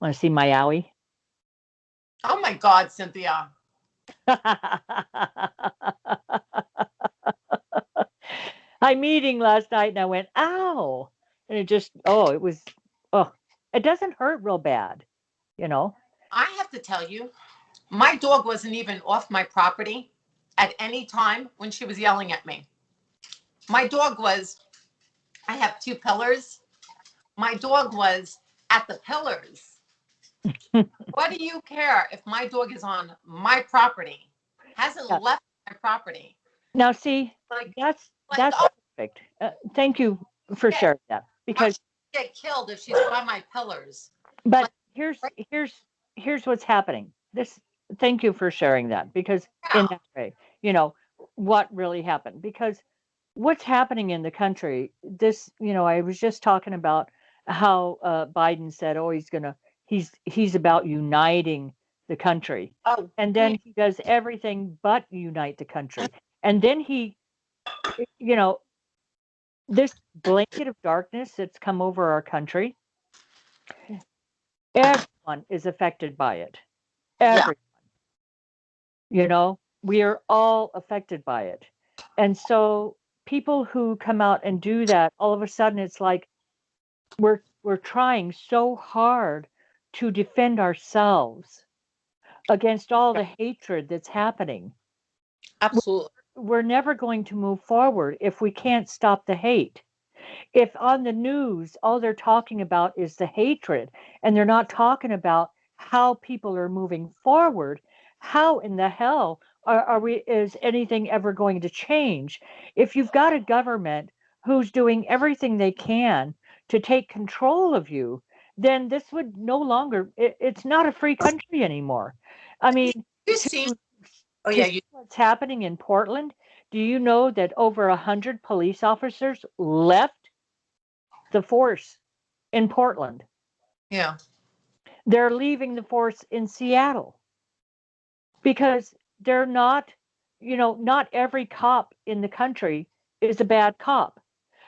Want to see my owie? Oh my God, Cynthia. I'm eating last night and I went, ow. And it just, it doesn't hurt real bad, you know? I have to tell you, my dog wasn't even off my property at any time when she was yelling at me. My dog was, I have 2 pillars. My dog was at the pillars. What do you care if my dog is on my property, hasn't Yeah. left my property? Now, see, Like, that's oh, perfect. Thank you for Yeah. sharing that because, get killed if she's by my pillars. but Like, here's what's happening. Thank you for sharing that because in that way, you know, what really happened because what's happening in the country, I was just talking about how Biden said, oh, he's about uniting the country. Oh, And then he does everything but unite the country. And then this blanket of darkness that's come over our country, everyone is affected by it. Everyone. We are all affected by it. And so people who come out and do that, all of a sudden it's like we're trying so hard to defend ourselves against all the hatred that's happening. absolutely. We're never going to move forward if we can't stop the hate. If on the news all they're talking about is the hatred and they're not talking about how people are moving forward, how in the hell is anything ever going to change? If you've got a government who's doing everything they can to take control of you, then this would no longer, it's not a free country anymore. I mean, You see, oh to yeah, see what's happening in Portland, do you know that over 100 police officers left the force in Portland? yeah. They're leaving the force in Seattle because they're not, not every cop in the country is a bad cop.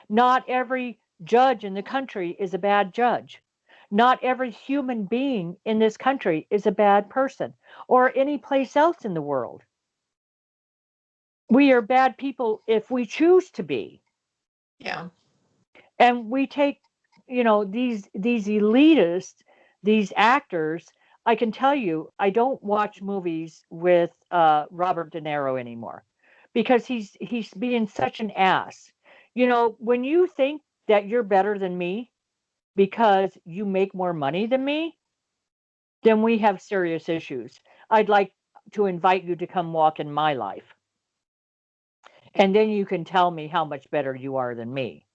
Not every judge in the country is a bad judge. Not every human being in this country is a bad person or any place else in the world. We are bad people if we choose to be. Yeah. And we take, these elitists, these actors. I can tell you, I don't watch movies with Robert De Niro anymore because he's being such an ass. When you think that you're better than me because you make more money than me, then we have serious issues. I'd like to invite you to come walk in my life. And then you can tell me how much better you are than me.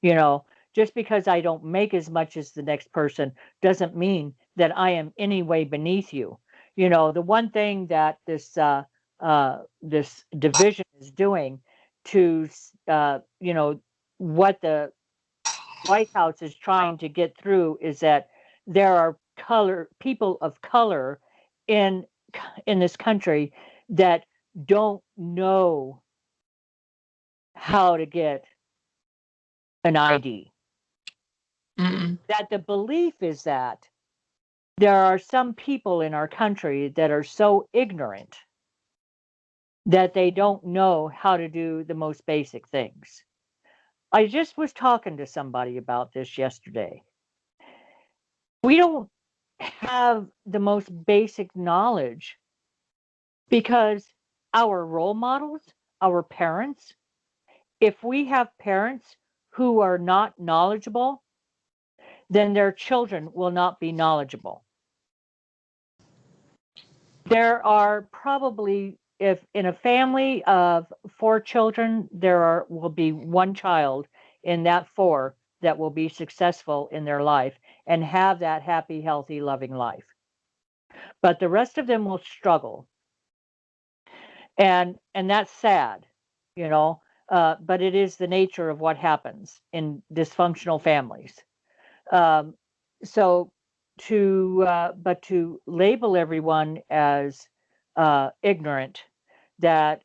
You know, just because I don't make as much as the next person doesn't mean that I am any way beneath you. You know, the one thing that this division is doing to you know, what the White House is trying to get through is that there are people of color in in this country that don't know how to get an ID. Mm. That the belief is that there are some people in our country that are so ignorant that they don't know how to do the most basic things. I just was talking to somebody about this yesterday. We don't have the most basic knowledge because our role models, our parents, if we have parents who are not knowledgeable, then their children will not be knowledgeable. There are probably, if in a family of 4 children, will be one child in that 4 that will be successful in their life and have that happy, healthy, loving life. But the rest of them will struggle, and that's sad, you know. But it is the nature of what happens in dysfunctional families. Um, so to label everyone as ignorant, that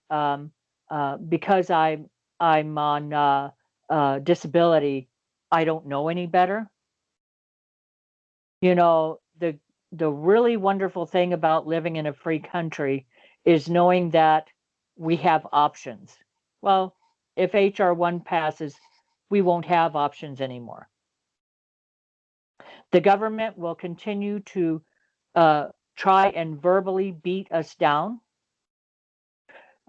because I'm on disability, I don't know any better. You know, the really wonderful thing about living in a free country is knowing that we have options. Well, if HR1 passes, we won't have options anymore. The government will continue to try and verbally beat us down,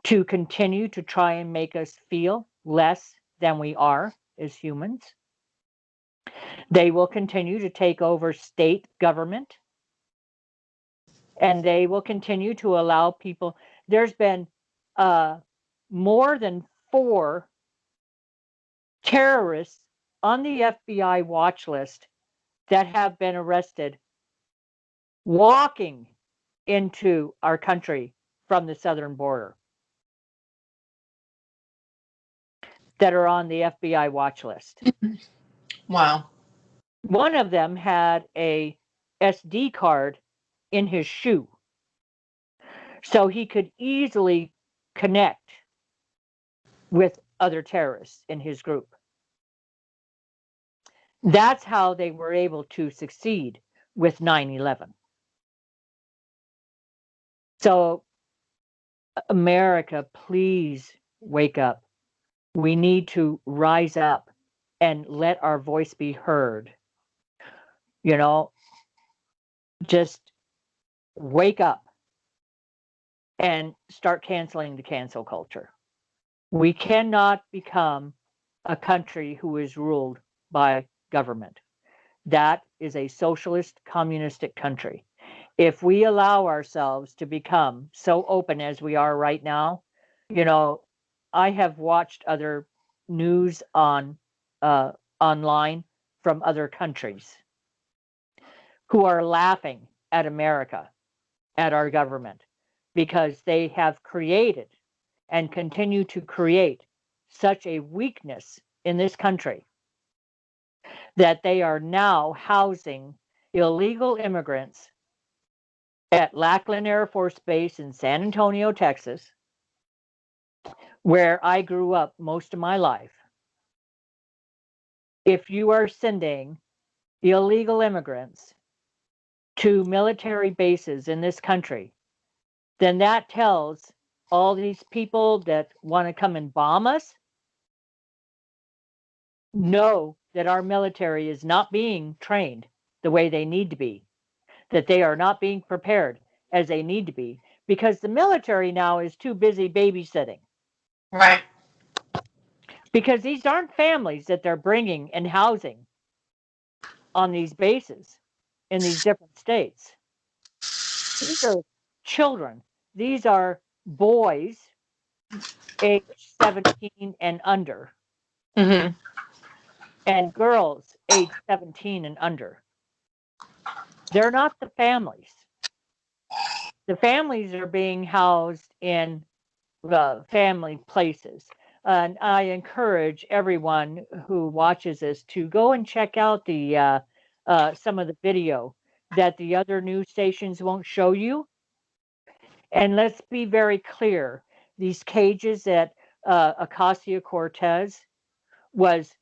to continue to try and make us feel less than we are as humans. They will continue to take over state government, and they will continue to allow people. There's been more than 4 terrorists on the FBI watch list that have been arrested walking into our country from the southern border, that are on the FBI watch list. Wow. One of them had a SD card in his shoe, so he could easily connect with other terrorists in his group. That's how they were able to succeed with 9/11. So, America, please wake up. We need to rise up and let our voice be heard. You know, just wake up and start canceling the cancel culture. We cannot become a country who is ruled by government. That is a socialist, communistic country. If we allow ourselves to become so open as we are right now, you know, I have watched other news on online from other countries who are laughing at America, at our government, because they have created and continue to create such a weakness in this country that they are now housing illegal immigrants at Lackland Air Force Base in San Antonio, Texas, where I grew up most of my life. If you are sending illegal immigrants to military bases in this country, then that tells all these people that want to come and bomb us, know that our military is not being trained the way they need to be, that they are not being prepared as they need to be, because the military now is too busy babysitting. Right. Because these aren't families that they're bringing and housing on these bases in these different states. These are children. These are boys age 17 and under, Mm-hmm. and girls age 17 and under. They're not the families. The families are being housed in family places. And I encourage everyone who watches this to go and check out the some of the video that the other news stations won't show you. And let's be very clear: these cages that Acacia Cortez was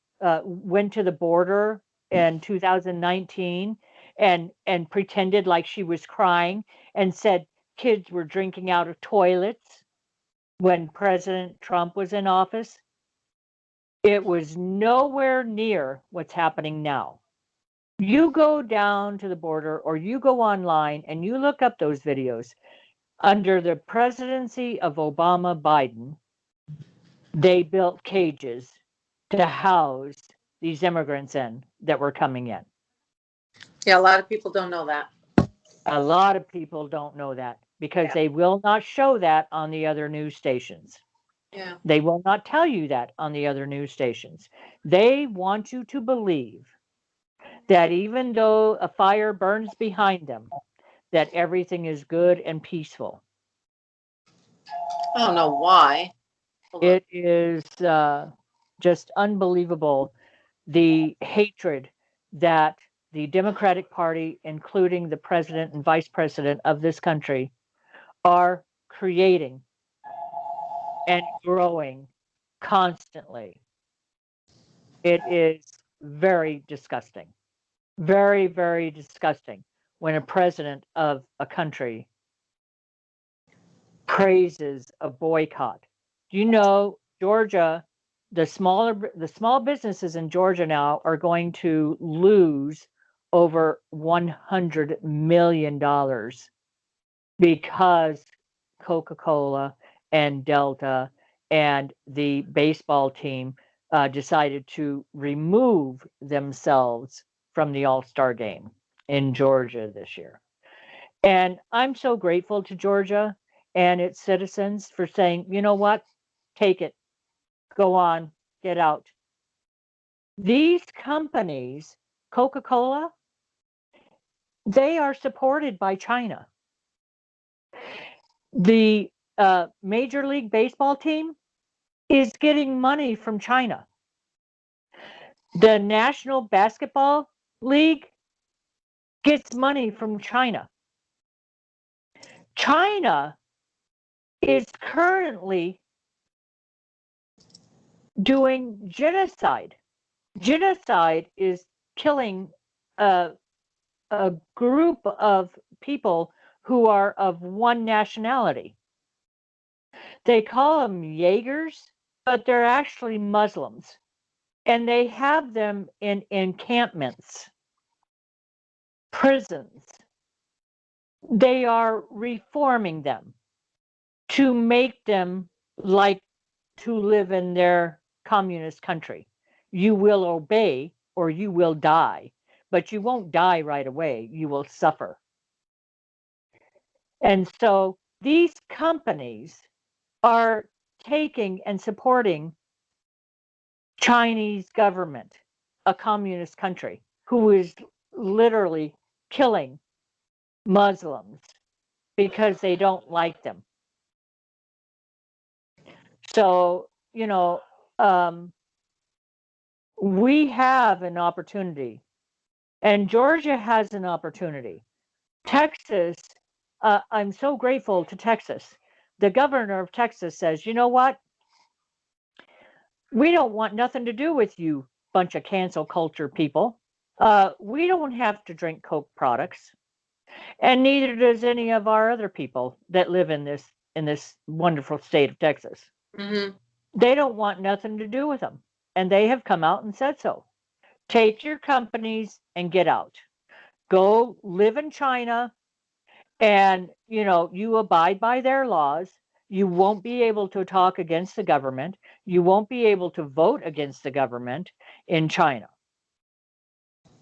went to the border in 2019 and pretended like she was crying and said kids were drinking out of toilets when President Trump was in office. It was nowhere near what's happening now. You go down to the border or you go online and you look up those videos. Under the presidency of Obama Biden, they built cages to house these immigrants in that were coming in. Yeah, a lot of people don't know that. A lot of people don't know that because Yeah. they will not show that on the other news stations. Yeah. They will not tell you that on the other news stations. They want you to believe that even though a fire burns behind them, that everything is good and peaceful. I don't know why. Hold on. It is just unbelievable the hatred that the Democratic Party, including the president and vice president of this country, are creating and growing constantly. It is very disgusting. Very, very disgusting when a president of a country praises a boycott. Do you know Georgia, the small businesses in Georgia now are going to lose over $100 million because Coca-Cola and Delta and the baseball team decided to remove themselves from the All-Star game in Georgia this year. And I'm so grateful to Georgia and its citizens for saying, you know what, take it, go on, get out. These companies, Coca-Cola, they are supported by China. The Major League Baseball team is getting money from China. The National Basketball League gets money from China. China is currently doing genocide. Genocide is killing a group of people who are of one nationality. They call them Jaegers, but they're actually Muslims. And they have them in encampments, prisons. They are reforming them to make them like to live in their communist country. You will obey or you will die, but you won't die right away. You will suffer. And so these companies are taking and supporting Chinese government, a communist country, who is literally killing Muslims because they don't like them. So, we have an opportunity, and Georgia has an opportunity. Texas, I'm so grateful to Texas. The governor of Texas says, you know what? We don't want nothing to do with you, bunch of cancel culture people. We don't have to drink Coke products, and neither does any of our other people that live in this wonderful state of Texas. Mm-hmm. They don't want nothing to do with them, and they have come out and said so. Take your companies and get out. Go live in China, and you abide by their laws. You won't be able to talk against the government. You won't be able to vote against the government in China.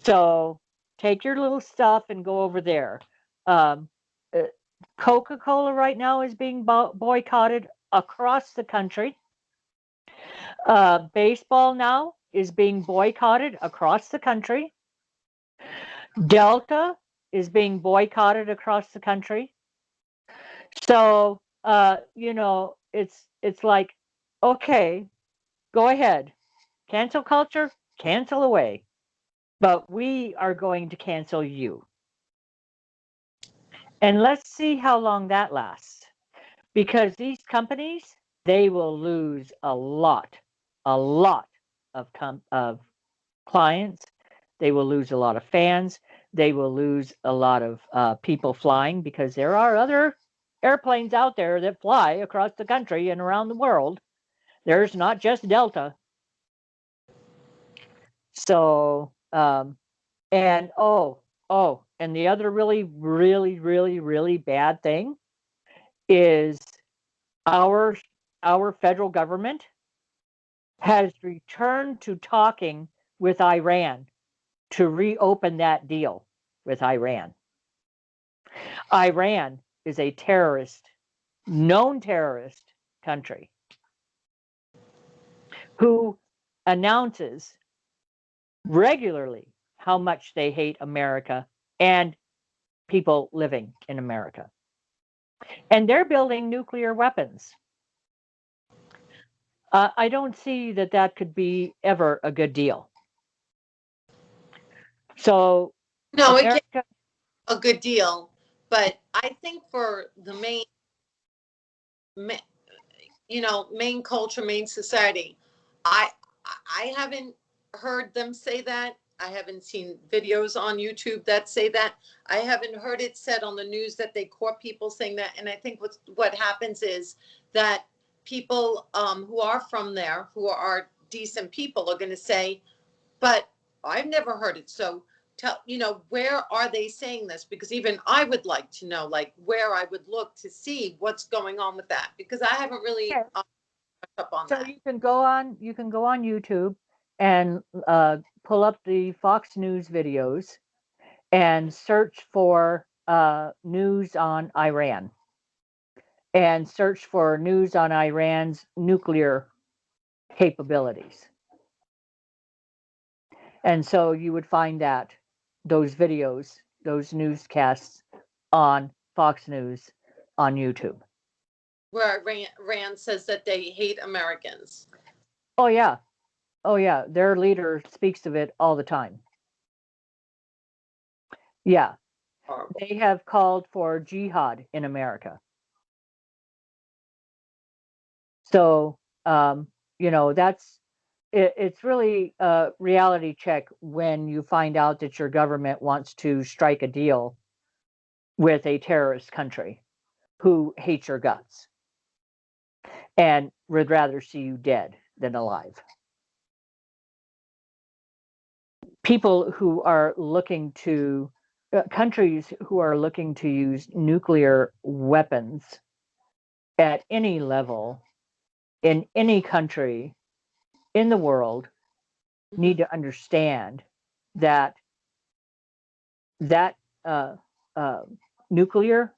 So take your little stuff and go over there. um, uh, Coca-Cola right now is being boycotted across the country. Baseball now is being boycotted across the country. Delta is being boycotted across the country. So, it's like, okay, go ahead, cancel culture, cancel away, but we are going to cancel you. And let's see how long that lasts, because these companies, they will lose a lot of clients. They will lose a lot of fans. They will lose a lot of people flying, because there are other airplanes out there that fly across the country and around the world. There's not just Delta. So, and and the other really, really, really, really bad thing is our federal government has returned to talking with Iran to reopen that deal with Iran. Iran is a known terrorist country who announces regularly how much they hate America and people living in America. And they're building nuclear weapons. I don't see that could be ever a good deal. So, No, it America, can't be a good deal, but I think for the main culture, main society, I I haven't heard them say that. I haven't seen videos on YouTube that say that. I haven't heard it said on the news that they caught people saying that. And I think what happens is that people who are from there, who are decent people, are going to say, but I've never heard it. So where are they saying this? Because even I would like to know, like, where I would look to see what's going on with that, because I haven't really Okay. up on so that. you can go on YouTube and pull up the Fox News videos and search for news on Iran, and search for news on Iran's nuclear capabilities. And so you would find those videos, those newscasts on Fox News on YouTube. Where Rand says that they hate Americans. Oh yeah. Oh yeah. Their leader speaks of it all the time. Yeah. Horrible. They have called for jihad in America. So, it's really a reality check when you find out that your government wants to strike a deal with a terrorist country who hates your guts and would rather see you dead than alive. People who are looking to, countries who are looking to use nuclear weapons at any level in any country in the world need to understand that that nuclear,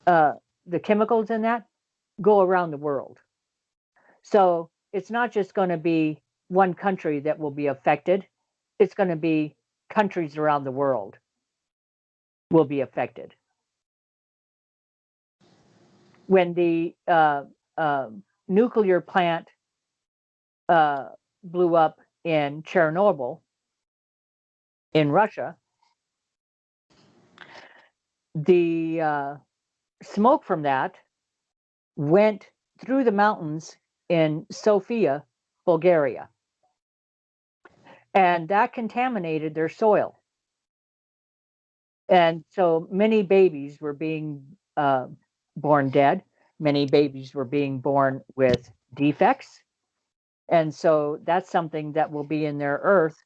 the chemicals in that go around the world. So it's not just going to be one country that will be affected. It's going to be countries around the world will be affected. When the nuclear plant blew up in Chernobyl in Russia, the smoke from that went through the mountains in Sofia, Bulgaria, and that contaminated their soil. And so many babies were being born dead. Many babies were being born with defects. And so that's something that will be in their earth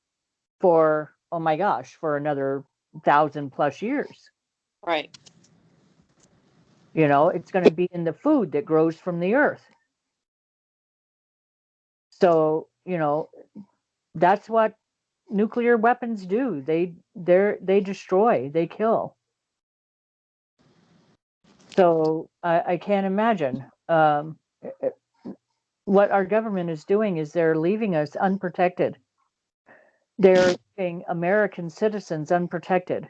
for, oh my gosh, for another 1,000+ years. Right. It's going to be in the food that grows from the earth. So, that's what nuclear weapons do. They destroy, they kill. So I can't imagine um, what our government is doing is they're leaving us unprotected. They're leaving American citizens unprotected.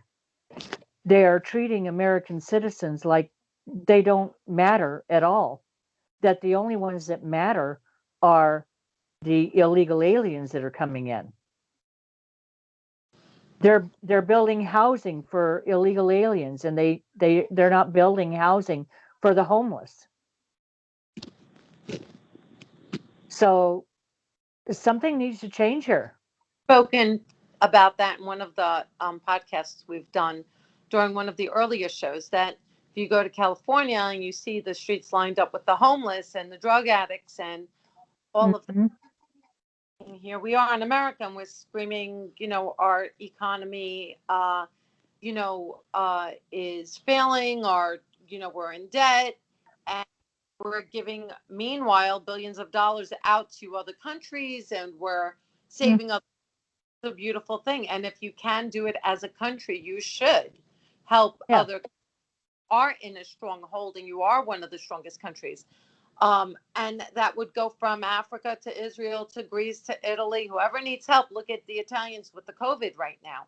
They are treating American citizens like they don't matter at all. That the only ones that matter are the illegal aliens that are coming in. They're building housing for illegal aliens, and they're not building housing for the homeless. So something needs to change here. Spoken about that in one of the podcasts we've done during one of the earlier shows, that if you go to California and you see the streets lined up with the homeless and the drug addicts and all of Mhm. and here we are in America and we're screaming, our economy, is failing, or, we're in debt, and we're giving, meanwhile, billions of dollars out to other countries, and we're saving up the beautiful thing. And if you can do it as a country, you should help Yeah. other are in a stronghold, and you are one of the strongest countries. And that would go from Africa to Israel to Greece to Italy. Whoever needs help, look at the Italians with the COVID right now.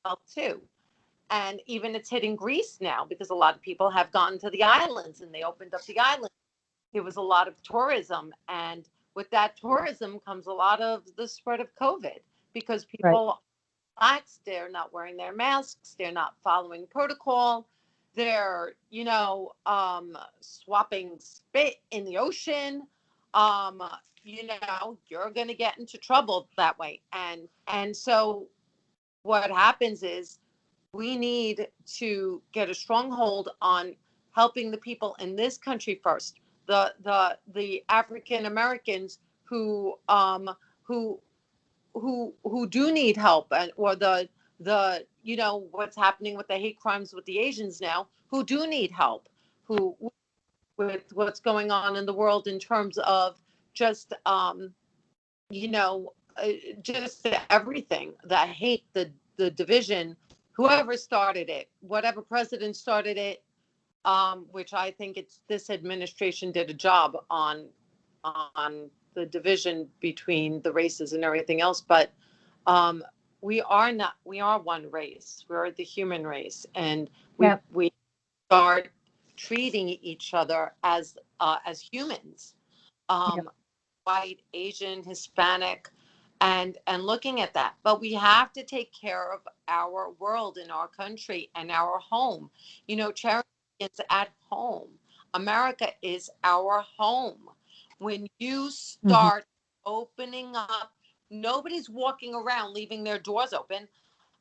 Help too. And even it's hitting Greece now because a lot of people have gone to the islands and they opened up the islands. There was a lot of tourism, and with that tourism comes a lot of the spread of COVID because people relax, they're not wearing their masks, they're not following protocol, they're swapping spit in the ocean. You're going to get into trouble that way. And so what happens is we need to get a strong hold on helping the people in this country first, the African Americans who do need help, and or the what's happening with the hate crimes with the Asians now, who do need help, who with what's going on in the world in terms of just you know just everything, the hate, the division, whoever started it, whatever president started it, which I think it's this administration did a job on the division between the races and everything else. But we are one race. We're the human race, and we start treating each other as humans, white, Asian, Hispanic, and looking at that. But we have to take care of our world and our country and our home. Charity is at home. America is our home. When you start opening up, nobody's walking around leaving their doors open.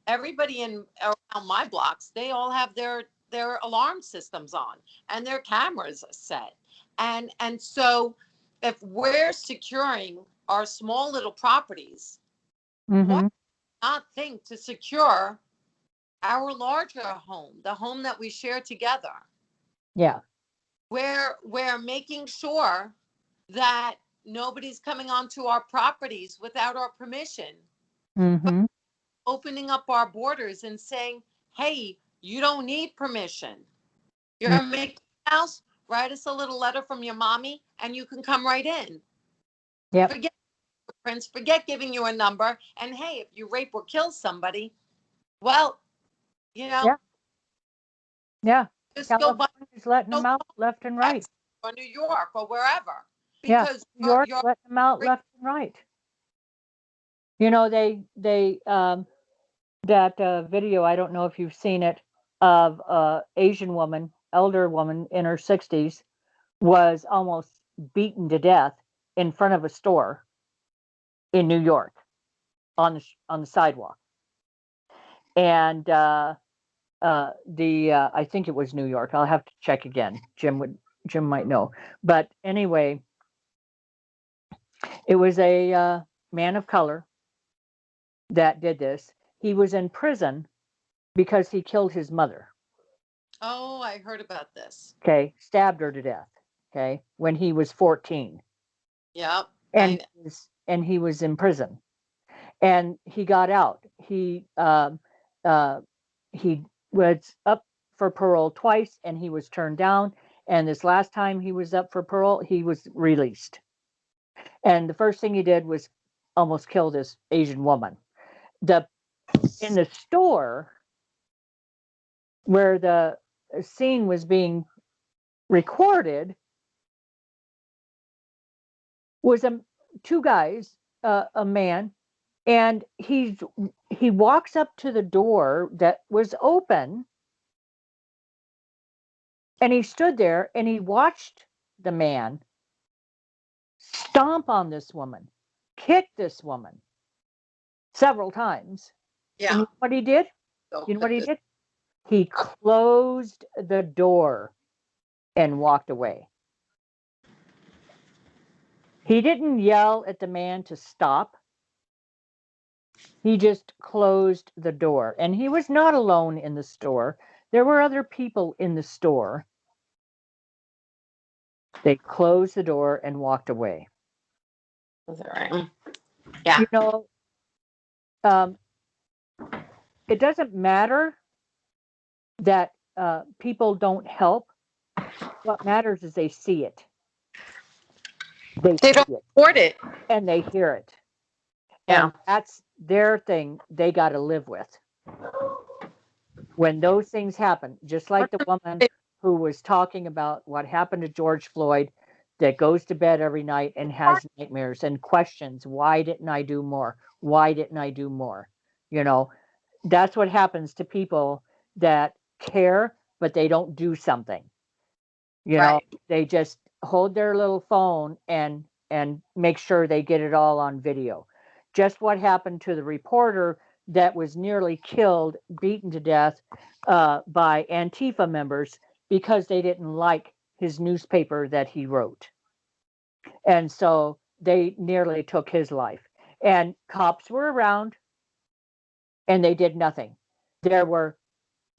Everybody around my blocks, they all have their alarm systems on and their cameras set. And so if we're securing our small little properties, why not think to secure our larger home, the home that we share together? Yeah. We're making sure that nobody's coming onto our properties without our permission. Opening up our borders and saying, hey, you don't need permission. You're making a house, write us a little letter from your mommy and you can come right in. Yep. Forget Prince, forget giving you a number. And hey, if you rape or kill somebody, well, Yeah. just go by California's letting them out left and right. or New York or wherever. Because New York's letting them out left and right. They that video, I don't know if you've seen it, of Asian woman, elder woman in her 60s, was almost beaten to death in front of a store in New York on the sidewalk. And I think it was New York. I'll have to check again. Jim might know. But anyway, it was a man of color that did this. He was in prison because he killed his mother. Oh, I heard about this. Okay, stabbed her to death. Okay, when he was 14. Yep. And he was in prison, and he got out. He was up for parole twice, and he was turned down. And this last time he was up for parole, he was released. And the first thing he did was almost kill this Asian woman. In the store where the scene was being recorded was two guys, a man, and he walks up to the door that was open, and he stood there and he watched the man stomp on this woman, kick this woman several times. Yeah. And you know what he did? You know what he did? He closed the door and walked away. He didn't yell at the man to stop. He just closed the door. And he was not alone in the store. There were other people in the store. They closed the door and walked away. Is that right? Yeah. You know, it doesn't matter that people don't help. What matters is they see it. They They don't see it support it. and they hear it. Yeah. And that's their thing they got to live with. When those things happen, just like the woman who was talking about what happened to George Floyd, that goes to bed every night and has nightmares and questions, why didn't I do more? Why didn't I do more? You know, that's what happens to people that care, but they don't do something. You know, they just hold their little phone and make sure they get it all on video. Just what happened to the reporter that was nearly killed, beaten to death by Antifa members because they didn't like his newspaper that he wrote. And so they nearly took his life. And cops were around and they did nothing. There were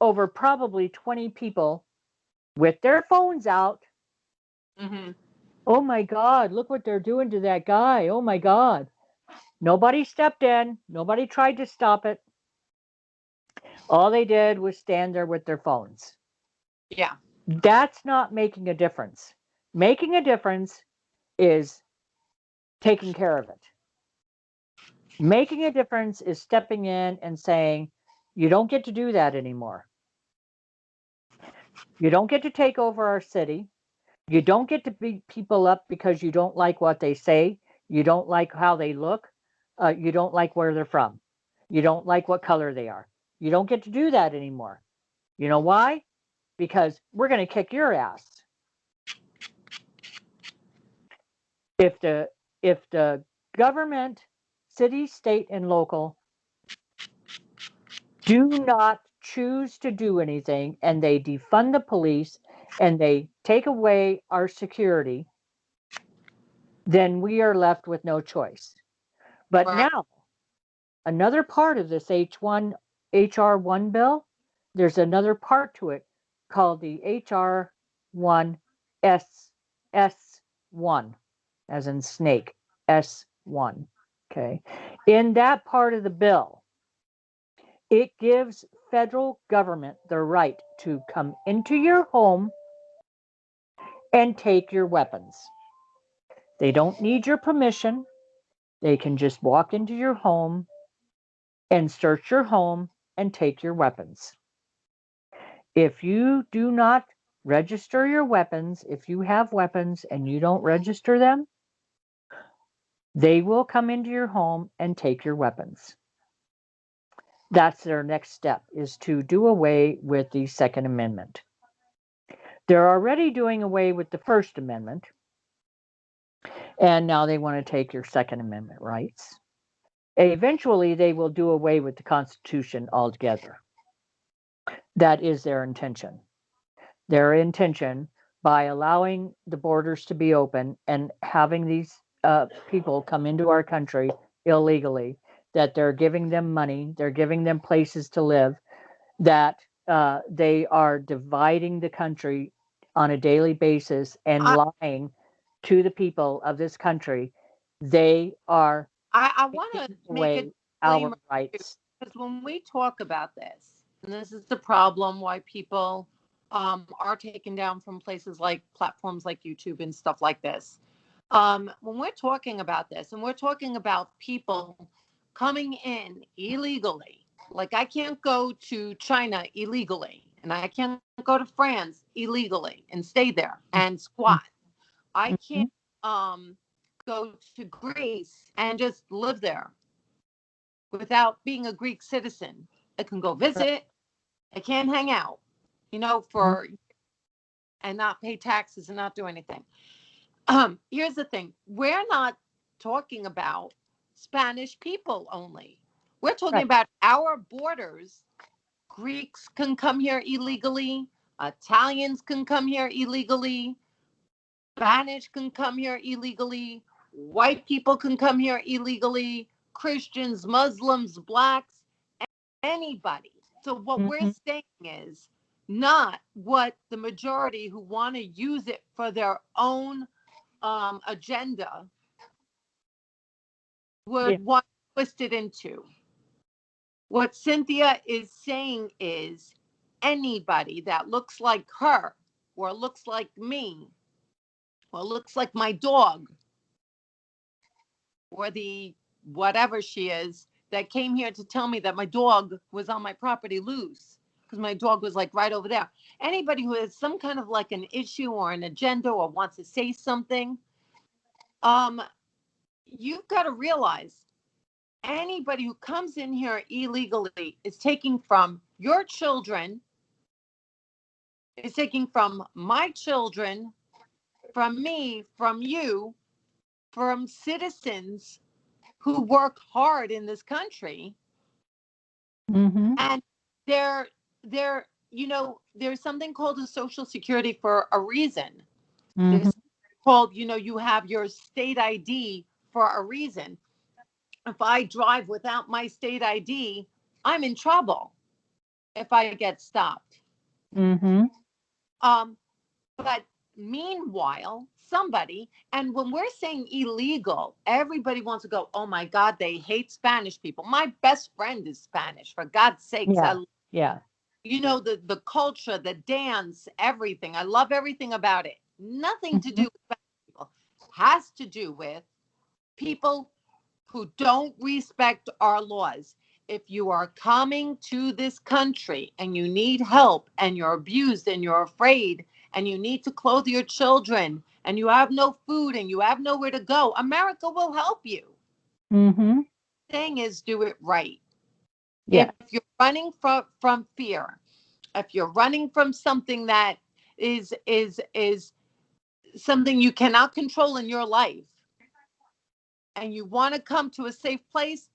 over probably 20 people with their phones out. Mm-hmm. Oh my God, look what they're doing to that guy. Oh my God. Nobody stepped in. Nobody tried to stop it. All they did was stand there with their phones. Yeah. That's not making a difference. Making a difference is taking care of it. Making a difference is stepping in and saying, you don't get to do that anymore. You don't get to take over our city. You don't get to beat people up because you don't like what they say. You don't like how they look. You don't like where they're from. You don't like what color they are. You don't get to do that anymore. You know why? Because we're going to kick your ass. If the government, city, state, and local do not choose to do anything and they defund the police and they take away our security, then we are left with no choice. But Right. now, another part of this HR1 bill, there's another part to it called the HR1 S1, as in snake, S1. Okay. In that part of the bill, it gives federal government the right to come into your home and take your weapons. They don't need your permission. They can just walk into your home and search your home and take your weapons. If you do not register your weapons, if you have weapons and you don't register them, they will come into your home and take your weapons. That's their next step, is to do away with the Second Amendment. They're already doing away with the First Amendment, and now they want to take your Second Amendment rights. Eventually, they will do away with the Constitution altogether. That is their intention. Their intention, by allowing the borders to be open and having these people come into our country illegally, that they're giving them money, they're giving them places to live, that they are dividing the country on a daily basis and lying to the people of this country. They are I want to taking make away a our disclaimer, rights. because when we talk about this, and this is the problem why people are taken down from places like platforms like YouTube and stuff like this. When we're talking about this, and we're talking about people coming in illegally, like I can't go to China illegally, and I can't go to France illegally and stay there and squat. I can't go to Greece and just live there without being a Greek citizen. I can go visit. I can't hang out, for and not pay taxes and not do anything. Here's the thing. We're not talking about Spanish people only. We're talking about our borders. Greeks can come here illegally. Italians can come here illegally. Spanish can come here illegally. White people can come here illegally. Christians, Muslims, blacks, anybody. So what we're saying is not what the majority who want to use it for their own agenda would want to twist it into. What Cynthia is saying is anybody that looks like her or looks like me or looks like my dog or the whatever she is that came here to tell me that my dog was on my property loose because my dog was like right over there. Anybody who has some kind of like an issue or an agenda or wants to say something, you've got to realize anybody who comes in here illegally is taking from your children, is taking from my children, from me, from you, from citizens who work hard in this country. And there's something called a Social Security for a reason. There's called, you have your state ID for a reason. If I drive without my state ID, I'm in trouble if I get stopped. But meanwhile, somebody, and when we're saying illegal, everybody wants to go, oh my God, they hate Spanish people. My best friend is Spanish, for God's sakes. The culture, the dance, everything. I love everything about it. Nothing to do with Spanish people. Has to do with people who don't respect our laws. If you are coming to this country and you need help and you're abused and you're afraid and you need to clothe your children and you have no food and you have nowhere to go, America will help you. The thing is, do it right. If you're running from fear, if you're running from something that is something you cannot control in your life, and you want to come to a safe place,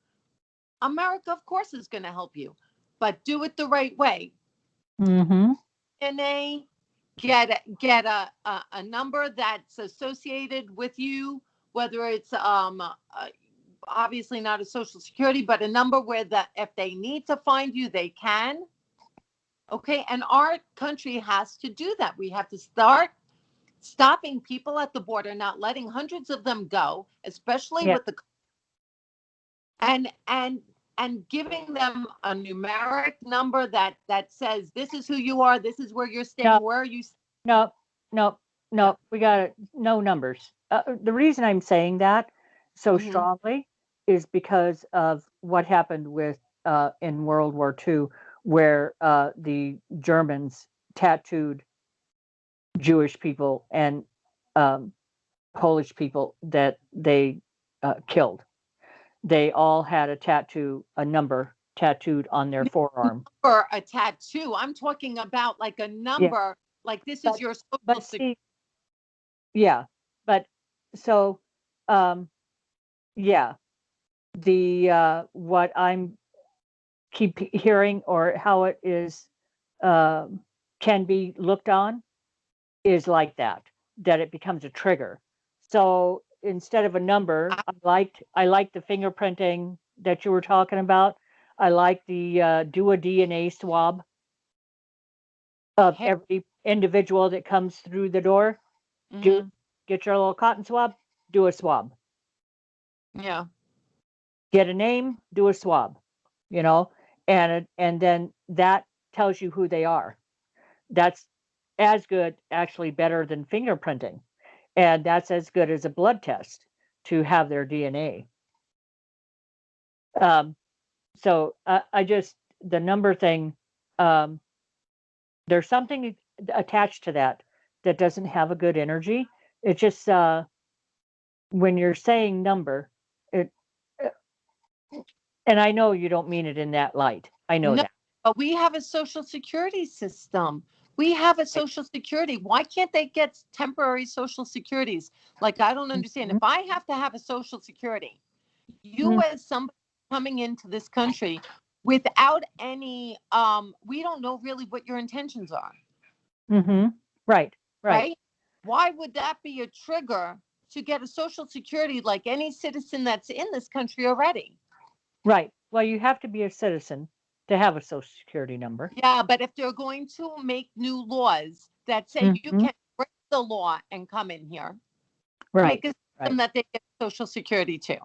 America, of course, is going to help you, but do it the right way. DNA, get a number that's associated with you, whether it's obviously not a Social Security, but a number where if they need to find you, they can. Okay, and our country has to do that. We have to start stopping people at the border, not letting hundreds of them go, especially with the and giving them a numeric number that says this is who you are, this is where you're staying, where are you? No, we got no numbers. The reason I'm saying that so strongly is because of what happened with in World War II, where the Germans tattooed Jewish people and Polish people that they killed. They all had a number tattooed on their forearm. Or a tattoo. I'm talking about like a number, like this is your Social Security. But so, what I'm keep hearing or how it is can be looked on is like that it becomes a trigger. So instead of a number, I liked the fingerprinting that you were talking about. I like the do a DNA swab of every individual that comes through the door. Get your little cotton swab, do a swab. Yeah. Get a name, do a swab. And then that tells you who they are. That's as good, actually better than fingerprinting. And that's as good as a blood test to have their DNA. Um, so I just, the number thing, um, there's something attached to that that doesn't have a good energy. It's just when you're saying number, it, uh, and I know you don't mean it in that light. I know No, that. but we have a social security system. We have a social security. Why can't they get temporary social securities? Like, I don't understand. Mhm. If I have to have a social security, you Mm. as somebody coming into this country without any, we don't know really what your intentions are, Mm-hmm. Right. Right. right? Why would that be a trigger to get a social security like any citizen that's in this country already? Right. Well, you have to be a citizen to have a social security number. Yeah, but if they're going to make new laws that say you Mhm. can break the law and come in here, Right. make a system Right. that they get social security to.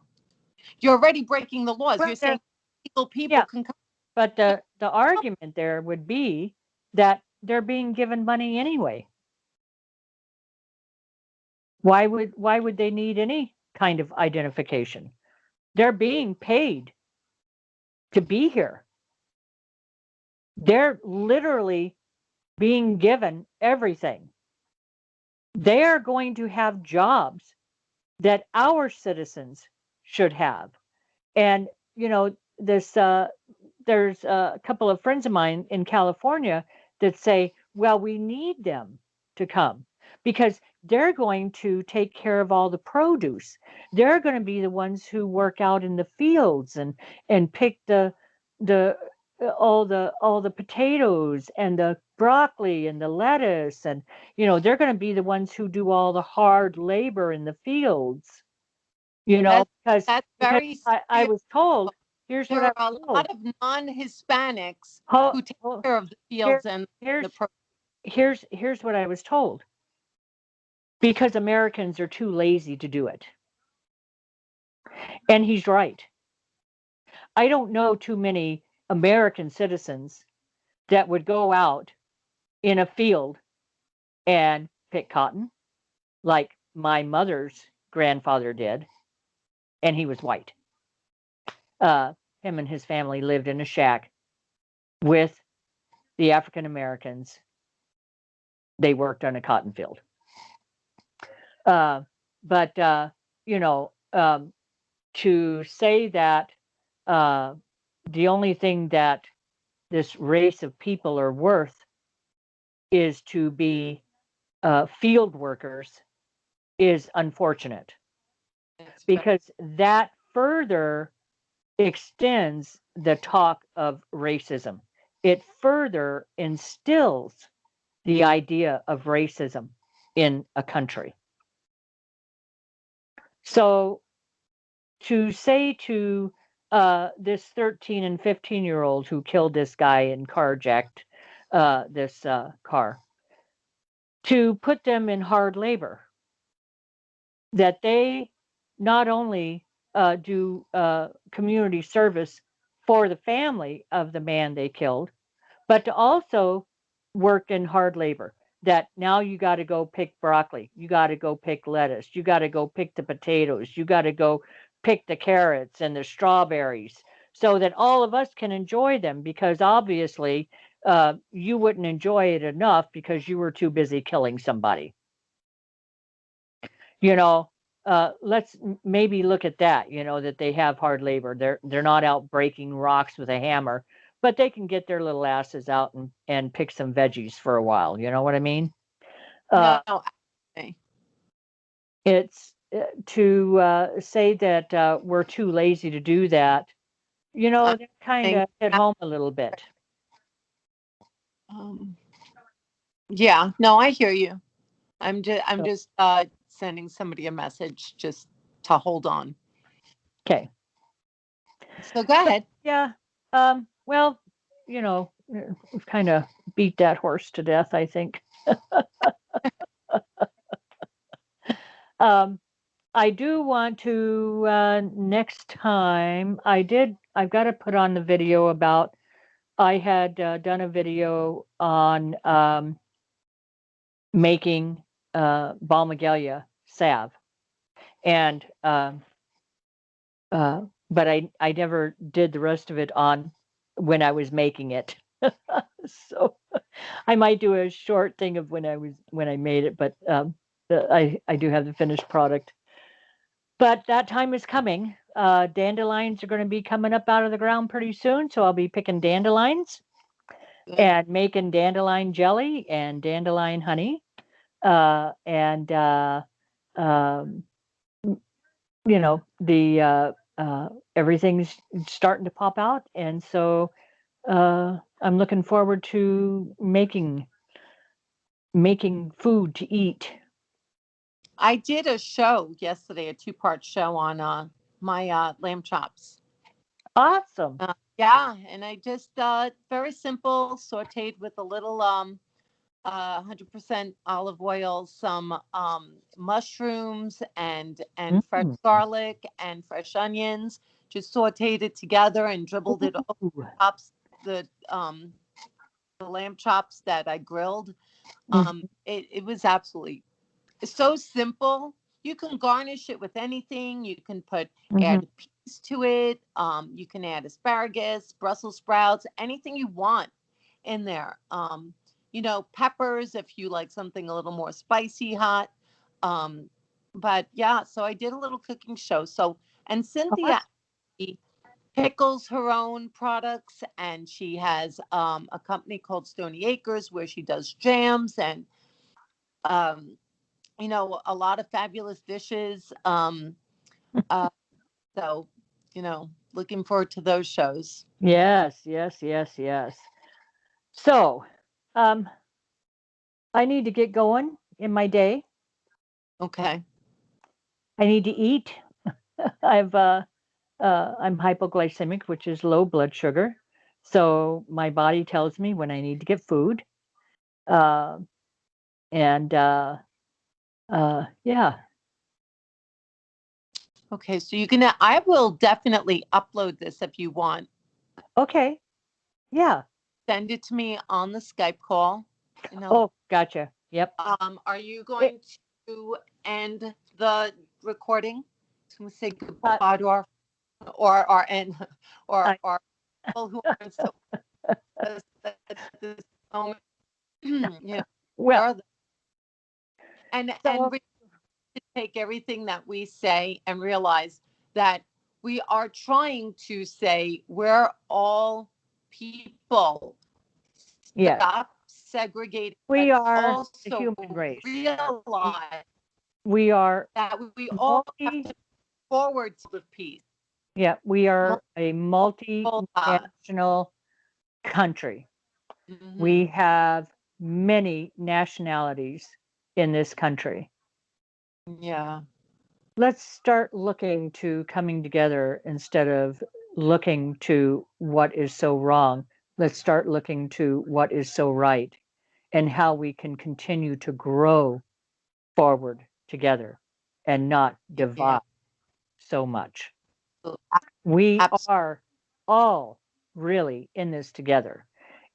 You're already breaking the laws. Well, You're saying legal people yeah, can come. but the argument there would be that they're being given money anyway. Why would they need any kind of identification? They're being paid to be here. They're literally being given everything. They are going to have jobs that our citizens should have. And this there's a couple of friends of mine in California that say, well, we need them to come because they're going to take care of all the produce. They're going to be the ones who work out in the fields and pick the all the potatoes and the broccoli and the lettuce, and they're going to be the ones who do all the hard labor in the fields. Because That's very I serious. was told, here's what There I are a was lot told. of non-Hispanics Ho- who take ho- care of the Here, fields and the here's produce. here's what I was told. Because Americans are too lazy to do it. And he's right. I don't know too many American citizens that would go out in a field and pick cotton like my mother's grandfather did, and he was white. Him and his family lived in a shack with the African Americans. They worked on a cotton field. But to say that the only thing that this race of people are worth is to be field workers is unfortunate, because that further extends the talk of racism. It further instills the idea of racism in a country. So to say to this 13 and 15-year-old who killed this guy and carjacked this car, to put them in hard labor, that they not only do community service for the family of the man they killed, but to also work in hard labor. That now you got to go pick broccoli, you got to go pick lettuce, you got to go pick the potatoes, you got to go pick the carrots and the strawberries, so that all of us can enjoy them, because obviously you wouldn't enjoy it enough because you were too busy killing somebody. you know let's maybe look at that, that they have hard labor. They're not out breaking rocks with a hammer, but they can get their little asses out and pick some veggies for a while. You know what I mean? No, okay. It's to say that we're too lazy to do that, I that kind think, of hit home a little bit. um, yeah, no, I hear you. I'm So, just sending somebody a message just to hold on. okay. So go ahead. Yeah. Well, we've kind of beat that horse to death, I think. um I do want to next time. I've got to put on the video about, I had done a video on making Balmagelia salve. And but I never did the rest of it on when I was making it. So I might do a short thing of when I made it, but I do have the finished product. But that time is coming. Dandelions are going to be coming up out of the ground pretty soon, so I'll be picking dandelions Good. and making dandelion jelly and dandelion honey. And um, you know, the everything's starting to pop out, and so I'm looking forward to making food to eat. I did a show yesterday, a 2-part show on my lamb chops. Awesome. Yeah, and I just very simple, sautéed with a little 100% olive oil, some mushrooms and fresh Mm. garlic and fresh onions. Just sautéed it together and dribbled it over Ooh. the lamb chops that I grilled. Mhm. It was absolutely so simple. You can garnish it with anything. You can Mhm. add peas to it. You can add asparagus, Brussels sprouts, anything you want in there. Peppers if you like something a little more spicy, hot. Um, but yeah, so I did a little cooking show. And Cynthia pickles her own products, and she has a company called Stony Acres where she does jams and um, a lot of fabulous dishes. Uh, so, looking forward to those shows. Yes, yes, yes, yes. So, um, I need to get going in my day. Okay. I need to eat. I'm hypoglycemic, which is low blood sugar. So my body tells me when I need to get food. Uh, and yeah. Okay. So I will definitely upload this if you want. Okay. Yeah. Send it to me on the Skype call. Oh, gotcha. Yep. Are you It, going to end the recording? To say uh, goodbye to our end or I, our people who are so at this moment. Yeah. well, Are and so we take everything that we say and realize that we are trying to say we're all people. yes, Stop segregating, we but are the also human race. realize We are that we all have multi, to forward to the peace. yeah, we are a Multiple, multinational country. mhm. We have many nationalities in this country. Yeah, Let's start looking to coming together instead of looking to what is so wrong. Let's start looking to what is so right and how we can continue to grow forward together and not yeah, divide so much. so, We absolutely. are all really in this together.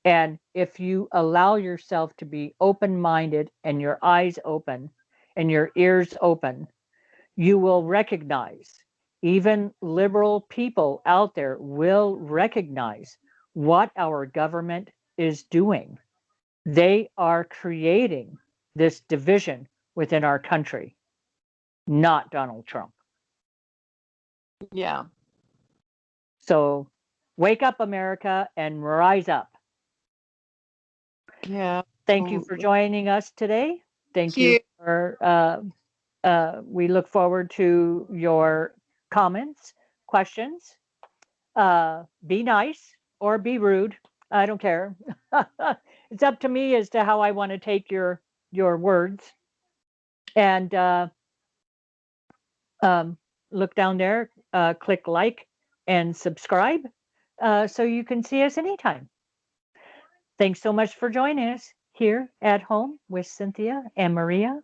And if you allow yourself to be open minded and your eyes open and your ears open, you will recognize, even liberal people out there will recognize what our government is doing. They are creating this division within our country, not Donald Trump. Yeah, So wake up, America, and rise up. yeah, Thank you for absolutely. joining us today. Thank Thank you you. for, we look forward to your comments, questions. Be nice or be rude. I don't care. It's up to me as to how I want to take your words. And um, look down there, click like and subscribe so you can see us anytime. Thanks so much for joining us here at home with Cynthia and Maria.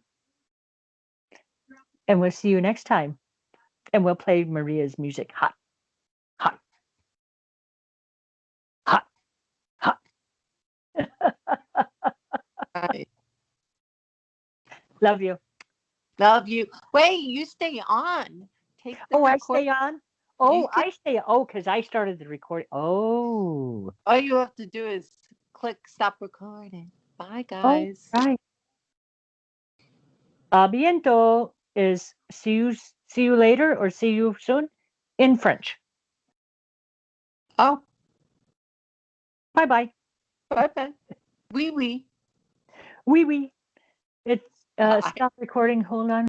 And we'll see you next time. And we'll play Maria's music. Hot, hot, hot, hot. Right. Love you. Love you. Wait, you stay on. Take the Oh, I record. stay on? Oh, You can- I stay. Oh, because I started the recording. Oh. All you have to do is click stop recording. Bye, Oh, guys. right. Bientôt is see you later or see you soon in French. Oh, Bye bye. bye bye. Oui, oui. Oui, oui. It's Bye. stop recording. Hold on.